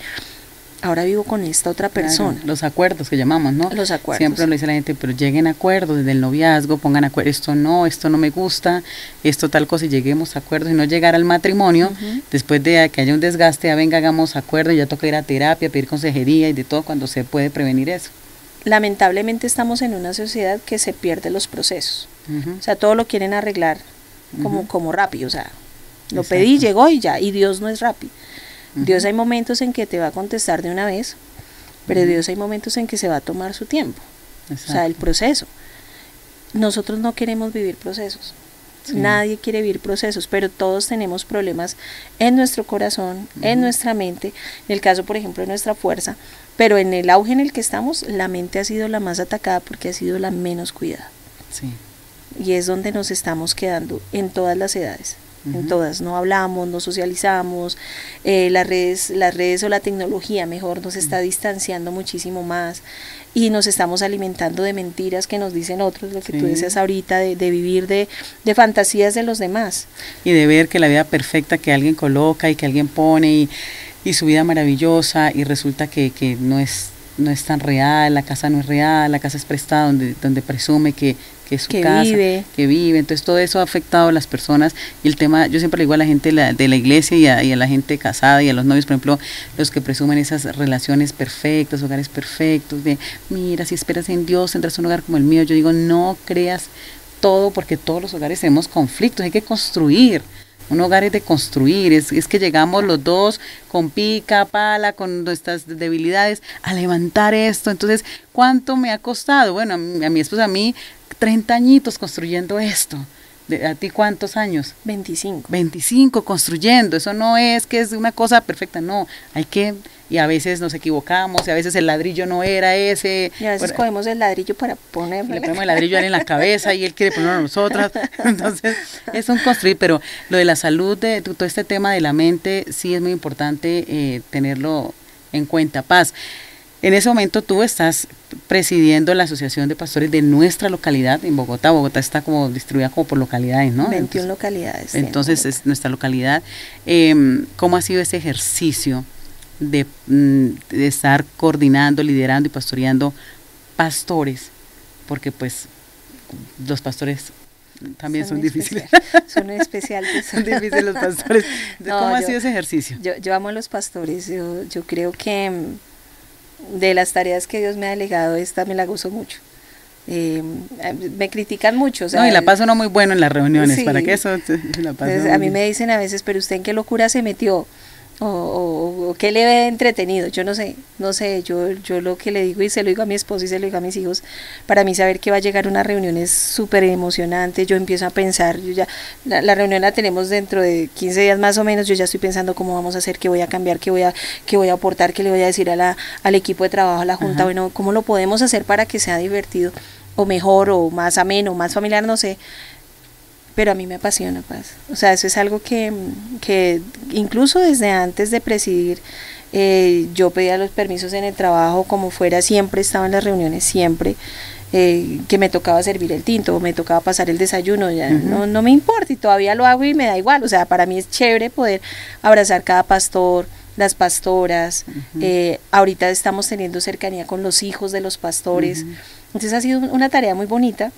ahora vivo con esta otra persona. Claro, los acuerdos que llamamos, ¿no? Los acuerdos. Siempre lo dice la gente, pero lleguen a acuerdos desde el noviazgo, pongan acuerdos, esto no me gusta, esto tal cosa, y lleguemos a acuerdos, y no llegar al matrimonio, después de que haya un desgaste, venga, hagamos acuerdos, ya toca ir a terapia, pedir consejería y de todo, cuando se puede prevenir eso. Lamentablemente estamos en una sociedad que se pierde los procesos, o sea, todo lo quieren arreglar como rápido, o sea, lo pedí, llegó y ya, y Dios no es rápido. Dios hay momentos en que te va a contestar de una vez, pero Dios hay momentos en que se va a tomar su tiempo, o sea, el proceso. Nosotros no queremos vivir procesos, nadie quiere vivir procesos, pero todos tenemos problemas en nuestro corazón, en nuestra mente, en el caso, por ejemplo, de nuestra fuerza, pero en el auge en el que estamos, la mente ha sido la más atacada porque ha sido la menos cuidada. Y es donde nos estamos quedando en todas las edades. En todas, no hablamos, no socializamos, las redes o la tecnología mejor nos está distanciando muchísimo más, y nos estamos alimentando de mentiras que nos dicen otros, lo que tú decías ahorita, de vivir de fantasías de los demás. Y de ver que la vida perfecta que alguien coloca y que alguien pone y su vida maravillosa, y resulta que no es tan real, la casa no es real, la casa es prestada donde presume que es su casa, que vive, entonces todo eso ha afectado a las personas, y el tema, yo siempre le digo a la gente de la iglesia y a la gente casada y a los novios, por ejemplo, los que presumen esas relaciones perfectas, hogares perfectos, de mira, si esperas en Dios tendrás un hogar como el mío, yo digo, no creas todo, porque todos los hogares tenemos conflictos, hay que construir. Un hogar es de construir, es que llegamos los dos con pica, pala, con nuestras debilidades, a levantar esto. Entonces, ¿cuánto me ha costado? Bueno, a mi esposa, a mí, 30 añitos construyendo esto. ¿A ti cuántos años? 25. 25 construyendo, eso no es que es una cosa perfecta, no, hay que, y a veces nos equivocamos, y a veces el ladrillo no era ese. Y a veces cogemos el ladrillo para ponerlo. Le ponemos el ladrillo a él en la cabeza y él quiere ponerlo a nosotras, entonces es un construir, pero lo de la salud, de todo este tema de la mente, sí es muy importante tenerlo en cuenta. Paz, en ese momento tú estás presidiendo la Asociación de Pastores de nuestra localidad en Bogotá. Bogotá está como distribuida como por localidades, ¿no? 21 localidades. Entonces es nuestra localidad. ¿Cómo ha sido ese ejercicio de estar coordinando, liderando y pastoreando pastores? Porque pues los pastores también son difíciles. Son especiales. Son difíciles los pastores. No, ¿cómo ha sido ese ejercicio? Yo amo a los pastores. Yo creo que de las tareas que Dios me ha delegado, esta me la gozo mucho. Me critican mucho. O sea, no, y la paso no muy bueno en las reuniones, sí. ¿Para qué eso? La paso Entonces, a mí me dicen a veces, pero usted en qué locura se metió, o qué le ve entretenido, yo no sé, yo lo que le digo y se lo digo a mi esposo y se lo digo a mis hijos, para mí saber que va a llegar una reunión es súper emocionante. Yo empiezo a pensar, la reunión la tenemos dentro de 15 días más o menos, yo ya estoy pensando cómo vamos a hacer, qué voy a cambiar, qué voy a aportar, qué le voy a decir al equipo de trabajo, a la junta. Ajá. Bueno, cómo lo podemos hacer para que sea divertido, o mejor, o más ameno, más familiar, no sé. Pero a mí me apasiona, Paz. O sea, eso es algo que incluso desde antes de presidir, yo pedía los permisos en el trabajo, como fuera, siempre estaba en las reuniones, siempre, que me tocaba servir el tinto, o me tocaba pasar el desayuno, ya no me importa, y todavía lo hago y me da igual. O sea, para mí es chévere poder abrazar cada pastor, las pastoras, ahorita estamos teniendo cercanía con los hijos de los pastores, entonces ha sido una tarea muy bonita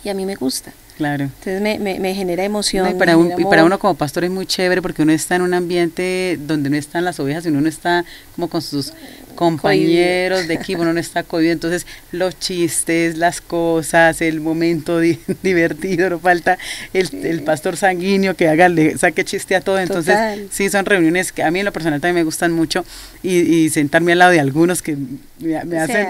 y a mí me gusta. Claro. Entonces me genera emoción. No, y para uno como pastor es muy chévere porque uno está en un ambiente donde no están las ovejas, sino uno está como con sus compañeros de equipo, uno no está cohibido. Entonces los chistes, las cosas, el momento divertido, no falta el pastor sanguíneo que saque chiste a todo. Entonces sí, son reuniones que a mí en lo personal también me gustan mucho, y sentarme al lado de algunos que me hacen...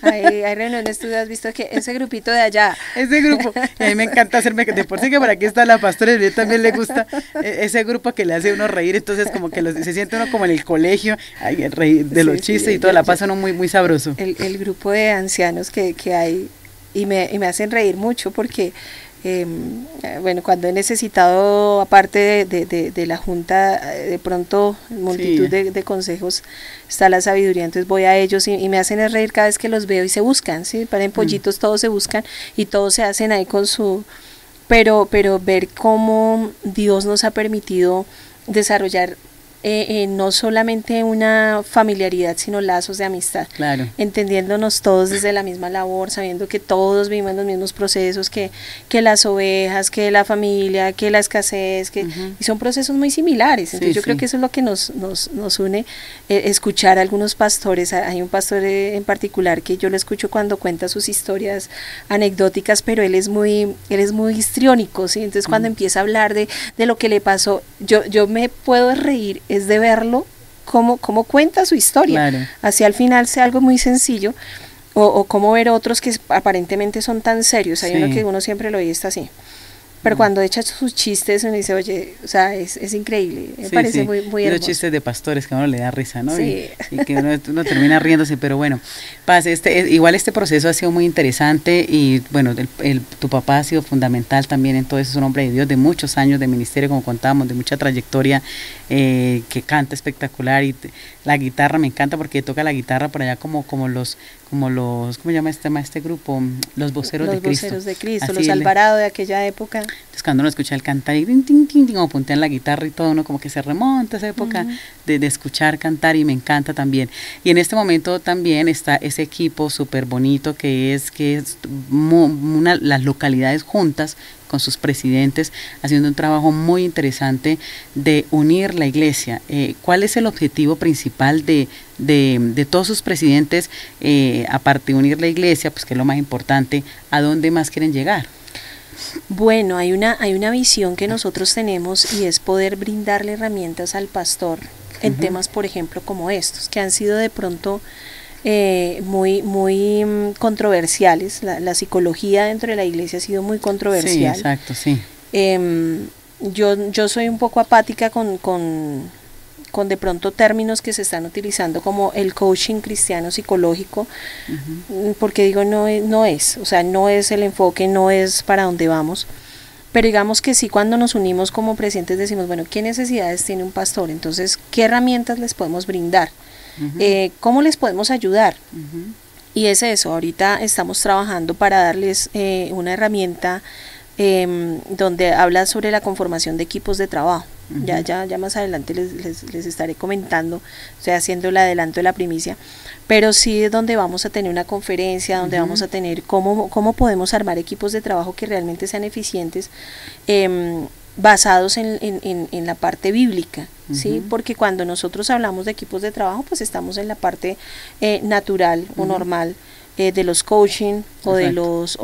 Hay reuniones, tú has visto que ese grupito de allá. Ese grupo, y a mí me encanta hacerme, de por sí que por aquí está la pastora, y a mí también le gusta ese grupo que le hace a uno reír, entonces como que se siente uno como en el colegio, reír de los chistes y todo, la pasa uno muy, muy sabroso. El grupo de ancianos que hay, y me hacen reír mucho porque... bueno, cuando he necesitado, aparte de la junta, de pronto multitud de consejos, está la sabiduría, entonces voy a ellos y me hacen reír cada vez que los veo y se buscan, ¿sí? Parecen pollitos, todos se buscan y todos se hacen ahí con su... Pero ver cómo Dios nos ha permitido desarrollar no solamente una familiaridad, sino lazos de amistad, claro, entendiéndonos todos desde la misma labor, sabiendo que todos vivimos los mismos procesos, que las ovejas, que la familia, que la escasez, y son procesos muy similares. Entonces yo creo que eso es lo que nos une, escuchar a algunos pastores. Hay un pastor en particular que yo lo escucho cuando cuenta sus historias anecdóticas, pero él es muy histriónico, ¿sí? Entonces cuando empieza a hablar de lo que le pasó, yo me puedo reír es de verlo cómo cuenta su historia, claro, hacia al final sea algo muy sencillo, o cómo ver otros que aparentemente son tan serios. Hay uno que uno siempre lo oye, está así, pero cuando echa sus chistes uno dice, oye, o sea, es increíble, me parece muy hermoso. Los chistes de pastores que a uno le da risa, ¿no? Sí. Y que uno termina riéndose, pero bueno, Paz, igual este proceso ha sido muy interesante, y bueno, tu papá ha sido fundamental también en todo eso, es un hombre de Dios de muchos años de ministerio, como contábamos, de mucha trayectoria, que canta espectacular, y la guitarra me encanta porque toca la guitarra por allá como los ¿cómo se llama este grupo? Los voceros de Cristo. Los voceros de Cristo, los Alvarado de aquella época. Entonces cuando uno escucha el cantar y como puntean la guitarra y todo, uno como que se remonta a esa época de escuchar cantar, y me encanta también. Y en este momento también está ese equipo súper bonito que es las localidades juntas con sus presidentes, haciendo un trabajo muy interesante de unir la iglesia. ¿Cuál es el objetivo principal de todos sus presidentes, aparte de unir la iglesia, pues que es lo más importante? ¿A dónde más quieren llegar? Bueno, hay una visión que nosotros tenemos, y es poder brindarle herramientas al pastor en temas, por ejemplo, como estos, que han sido de pronto muy controversiales. La psicología dentro de la iglesia ha sido muy controversial. Sí, exacto, sí. Yo soy un poco apática con de pronto términos que se están utilizando como el coaching cristiano psicológico, porque digo, no es, o sea, no es el enfoque, no es para dónde vamos. Pero digamos que sí, cuando nos unimos como presidentes decimos, bueno, ¿qué necesidades tiene un pastor? Entonces, ¿qué herramientas les podemos brindar? ¿Cómo les podemos ayudar? Y es eso, ahorita estamos trabajando para darles una herramienta donde habla sobre la conformación de equipos de trabajo. Ya más adelante les estaré comentando, o sea, haciendo el adelanto de la primicia, pero sí es donde vamos a tener una conferencia, donde vamos a tener cómo podemos armar equipos de trabajo que realmente sean eficientes, basados en la parte bíblica, ¿sí? Porque cuando nosotros hablamos de equipos de trabajo, pues estamos en la parte natural o normal, de los coaching o de los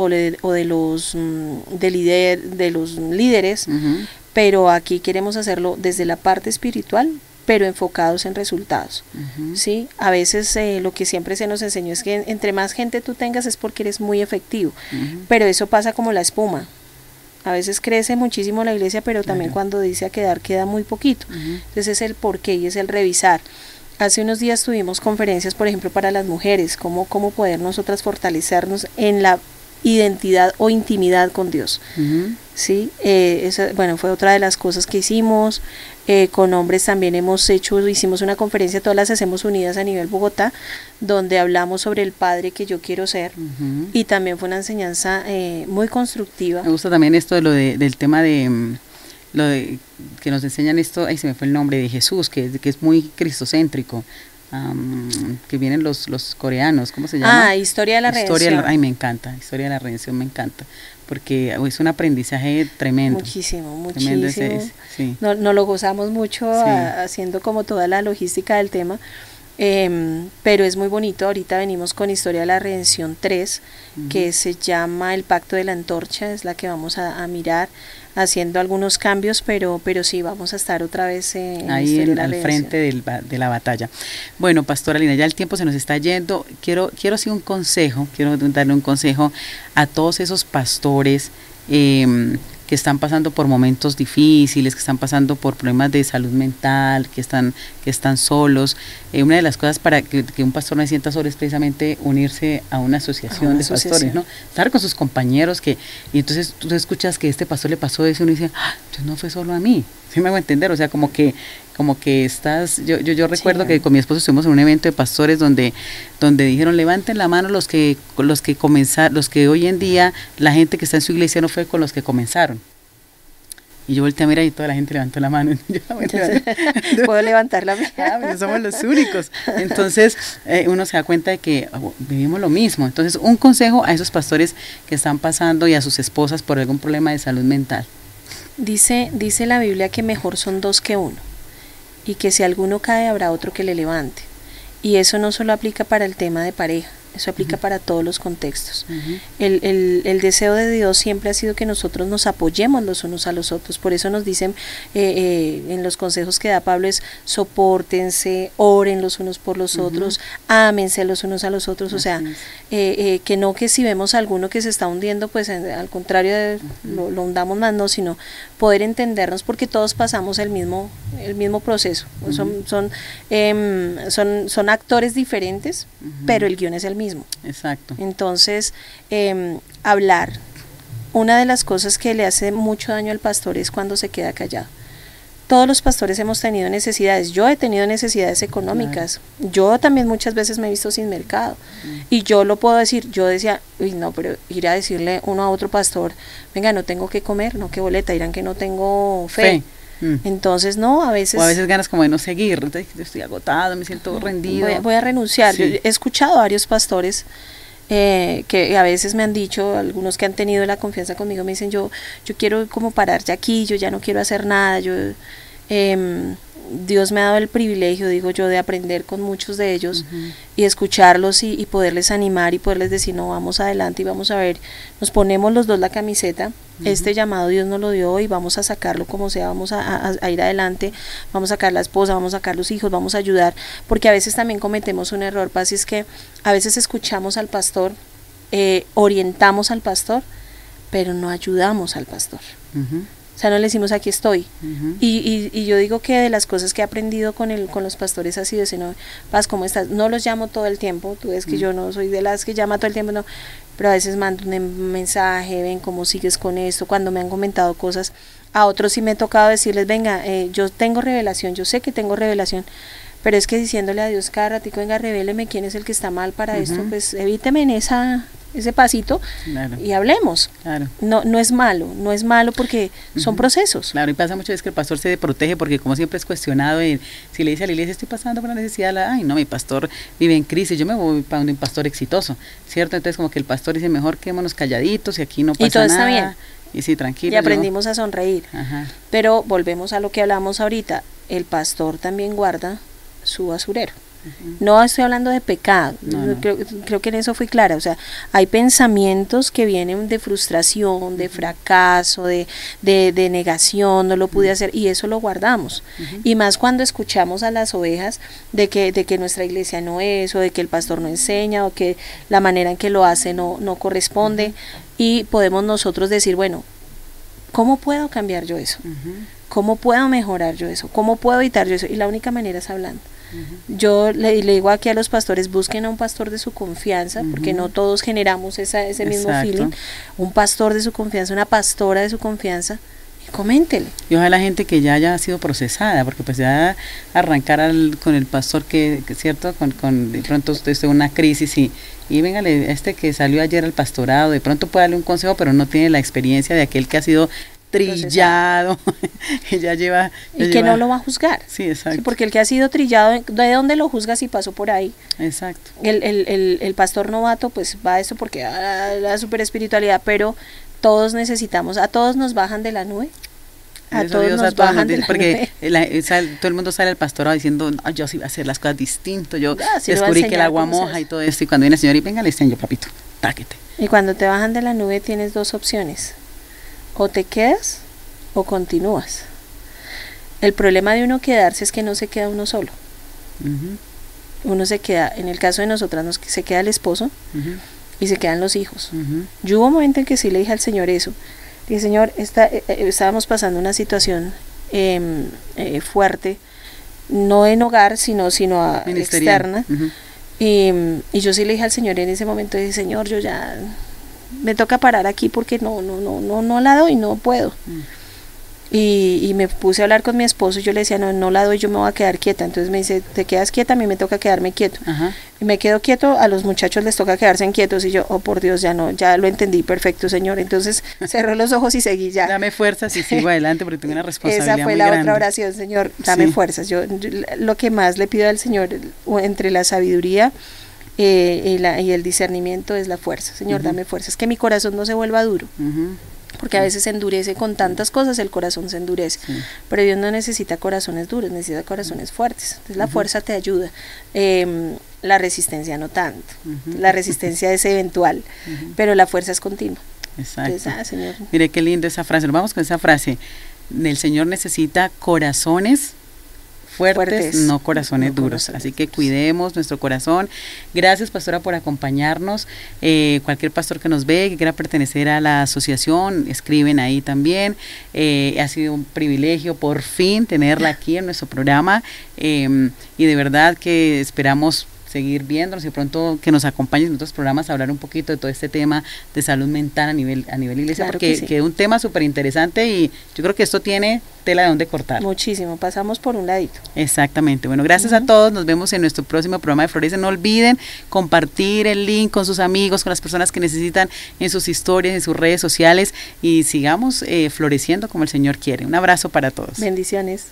líderes, pero aquí queremos hacerlo desde la parte espiritual, pero enfocados en resultados, ¿sí? A veces lo que siempre se nos enseñó es que entre más gente tú tengas es porque eres muy efectivo, pero eso pasa como la espuma. A veces crece muchísimo la iglesia, pero también cuando dice a queda muy poquito. Entonces es el porqué y es el revisar. Hace unos días tuvimos conferencias, por ejemplo, para las mujeres, cómo poder nosotras fortalecernos en la identidad o intimidad con Dios. ¿Sí? Esa, bueno, fue otra de las cosas que hicimos. Con hombres también hicimos una conferencia, todas las hacemos unidas a nivel Bogotá, donde hablamos sobre el padre que yo quiero ser, y también fue una enseñanza muy constructiva. Me gusta también esto de del tema de lo de que nos enseñan esto, ahí se me fue el nombre de Jesús, que es muy cristocéntrico, que vienen los coreanos, ¿cómo se llama? Historia de la Redención. Ay, me encanta, Historia de la Redención me encanta, porque es un aprendizaje tremendo. Muchísimo. Sí. No lo gozamos mucho, haciendo como toda la logística del tema. Pero es muy bonito. Ahorita venimos con Historia de la Redención 3, que se llama El Pacto de la Antorcha, es la que vamos a mirar, haciendo algunos cambios, pero sí, vamos a estar otra vez ahí al frente de la batalla. Bueno, Pastora Lina, ya el tiempo se nos está yendo. Quiero sí quiero darle un consejo a todos esos pastores que están pasando por momentos difíciles, que están pasando por problemas de salud mental, que están solos. Una de las cosas para que un pastor no se sienta solo es precisamente unirse a una asociación de pastores, ¿no? Estar con sus compañeros, y entonces tú escuchas que este pastor le pasó eso y uno dice, entonces no fue solo a mí, ¿sí me hago entender? O sea, como que estás, yo recuerdo que con mi esposo estuvimos en un evento de pastores donde dijeron, levanten la mano los que hoy en día la gente que está en su iglesia no fue con los que comenzaron. Y yo volteé a mirar y toda la gente levantó la mano. Puedo levantar la mía. Pues somos los únicos. Entonces uno se da cuenta de que vivimos lo mismo. Entonces, un consejo a esos pastores que están pasando y a sus esposas por algún problema de salud mental. Dice la Biblia que mejor son dos que uno, y que si alguno cae habrá otro que le levante. Y eso no solo aplica para el tema de pareja, eso aplica para todos los contextos. El deseo de Dios siempre ha sido que nosotros nos apoyemos los unos a los otros. Por eso nos dicen en los consejos que da Pablo es: sopórtense, oren los unos por los otros, ámense los unos a los otros. O sea, que no que si vemos a alguno que se está hundiendo, pues al contrario lo hundamos más, no, sino poder entendernos, porque todos pasamos el mismo proceso. Son actores diferentes, pero el guión es el mismo. Exacto. Entonces, hablar. Una de las cosas que le hace mucho daño al pastor es cuando se queda callado. Todos los pastores hemos tenido necesidades. Yo he tenido necesidades económicas. Claro. Yo también muchas veces me he visto sin mercado. Y yo lo puedo decir. Yo decía, no, pero ir a decirle uno a otro pastor, venga, no tengo que comer, no, qué boleta, dirán que no tengo fe. Entonces, no, a veces... O a veces ganas como de no seguir, entonces, estoy agotado, me siento rendido. Voy a renunciar. Sí. Yo he escuchado a varios pastores que a veces me han dicho, algunos que han tenido la confianza conmigo, me dicen, yo quiero como parar ya aquí, yo ya no quiero hacer nada, Dios me ha dado el privilegio, digo yo, de aprender con muchos de ellos y escucharlos y poderles animar y poderles decir, no, vamos adelante y vamos a ver, nos ponemos los dos la camiseta, este llamado Dios nos lo dio y vamos a sacarlo como sea, vamos a ir adelante, vamos a sacar la esposa, vamos a sacar los hijos, vamos a ayudar, porque a veces también cometemos un error, Paz, y es que a veces escuchamos al pastor, orientamos al pastor, pero no ayudamos al pastor. O sea, no le decimos aquí estoy. Y yo digo que de las cosas que he aprendido con los pastores ha sido ese, no, Paz, ¿cómo estás? No los llamo todo el tiempo, tú ves que yo no soy de las que llama todo el tiempo, no, pero a veces mando un mensaje, ven cómo sigues con esto, cuando me han comentado cosas. A otros sí me ha tocado decirles, venga, yo tengo revelación, yo sé que tengo revelación, pero es que diciéndole a Dios cada ratico, venga, revéleme quién es el que está mal para esto, pues evíteme en ese pasito, claro, y hablemos. Claro. No es malo porque son procesos. Claro, y pasa muchas veces que el pastor se protege porque como siempre es cuestionado, y si le dice a la iglesia, estoy pasando por una necesidad, ay no, mi pastor vive en crisis, yo me voy para un pastor exitoso, ¿cierto? Entonces como que el pastor dice, mejor quémonos calladitos y aquí no pasa nada. Y todo está bien. Y sí, tranquilo. Y aprendimos a sonreír. Ajá. Pero volvemos a lo que hablamos ahorita, el pastor también guarda su basurero. No estoy hablando de pecado, no. Creo que en eso fui clara, o sea, hay pensamientos que vienen de frustración, de fracaso, de negación, no lo pude hacer, y eso lo guardamos, y más cuando escuchamos a las ovejas de que nuestra iglesia no es, o de que el pastor no enseña, o que la manera en que lo hace no corresponde, y podemos nosotros decir, bueno, ¿cómo puedo cambiar yo eso? ¿Cómo puedo mejorar yo eso? ¿Cómo puedo evitar yo eso? Y la única manera es hablando. Yo le digo aquí a los pastores, busquen a un pastor de su confianza, porque no todos generamos ese mismo feeling, un pastor de su confianza, una pastora de su confianza, y coméntele. Y ojalá gente que ya haya sido procesada, porque pues ya arrancar con el pastor que cierto, con de pronto usted esté en una crisis y véngale, que salió ayer al pastorado, de pronto puede darle un consejo, pero no tiene la experiencia de aquel que ha sido trillado, que ya lleva... que no lo va a juzgar. Sí, exacto. Sí, porque el que ha sido trillado, ¿de dónde lo juzga si pasó por ahí? Exacto. El pastor novato, pues va a eso porque la super espiritualidad, pero todos necesitamos, a todos nos bajan de la nube. A todos nos bajan de la porque todo el mundo sale al pastorado diciendo, no, yo sí voy a hacer las cosas distinto, yo descubrí que el agua moja y todo esto, y cuando viene el Señor y venga, le enseño, papito, táquete. Y cuando te bajan de la nube tienes dos opciones, o te quedas o continúas. El problema de uno quedarse es que no se queda uno solo. Uno se queda, en el caso de nosotras, se queda el esposo y se quedan los hijos. Yo hubo un momento en que sí le dije al Señor eso. Dije, Señor, estábamos pasando una situación fuerte, no en hogar, sino externa. Y yo sí le dije al Señor en ese momento, dije, Señor, yo ya me toca parar aquí porque no la doy, no puedo. Y me puse a hablar con mi esposo y yo le decía, no la doy, yo me voy a quedar quieta. Entonces me dice, te quedas quieta, a mí me toca quedarme quieto. Y me quedo quieto, a los muchachos les toca quedarse quietos, y yo, oh por Dios, ya lo entendí, perfecto, Señor. Entonces cerré los ojos y seguí ya. Dame fuerzas y sigo adelante porque tengo una responsabilidad muy grande. Esa fue la otra oración, Señor, dame fuerzas. Yo lo que más le pido al Señor, entre la sabiduría y el discernimiento, es la fuerza. Señor, dame fuerzas, que mi corazón no se vuelva duro. Porque a veces se endurece con tantas cosas, el corazón se endurece, pero Dios no necesita corazones duros, necesita corazones fuertes. Entonces la fuerza te ayuda, la resistencia no tanto, la resistencia es eventual, pero la fuerza es continua. Exacto. Entonces, Señor. Mire qué linda esa frase, nos vamos con esa frase, el Señor necesita corazones fuertes, no corazones duros. Así que cuidemos nuestro corazón. Gracias, pastora, por acompañarnos. Cualquier pastor que nos ve, que quiera pertenecer a la asociación, escriben ahí también. Ha sido un privilegio por fin tenerla aquí en nuestro programa, y de verdad que esperamos seguir viéndonos y pronto que nos acompañen en otros programas a hablar un poquito de todo este tema de salud mental a nivel iglesia, claro, porque que es un tema súper interesante y yo creo que esto tiene tela de dónde cortar. Muchísimo, pasamos por un ladito. Exactamente. Bueno, gracias a todos, nos vemos en nuestro próximo programa de Florece. No olviden compartir el link con sus amigos, con las personas que necesitan, en sus historias, en sus redes sociales, y sigamos floreciendo como el Señor quiere. Un abrazo para todos. Bendiciones.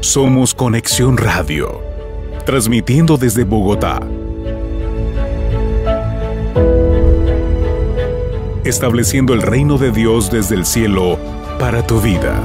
Somos Conexión Radio, transmitiendo desde Bogotá. Estableciendo el reino de Dios desde el cielo para tu vida.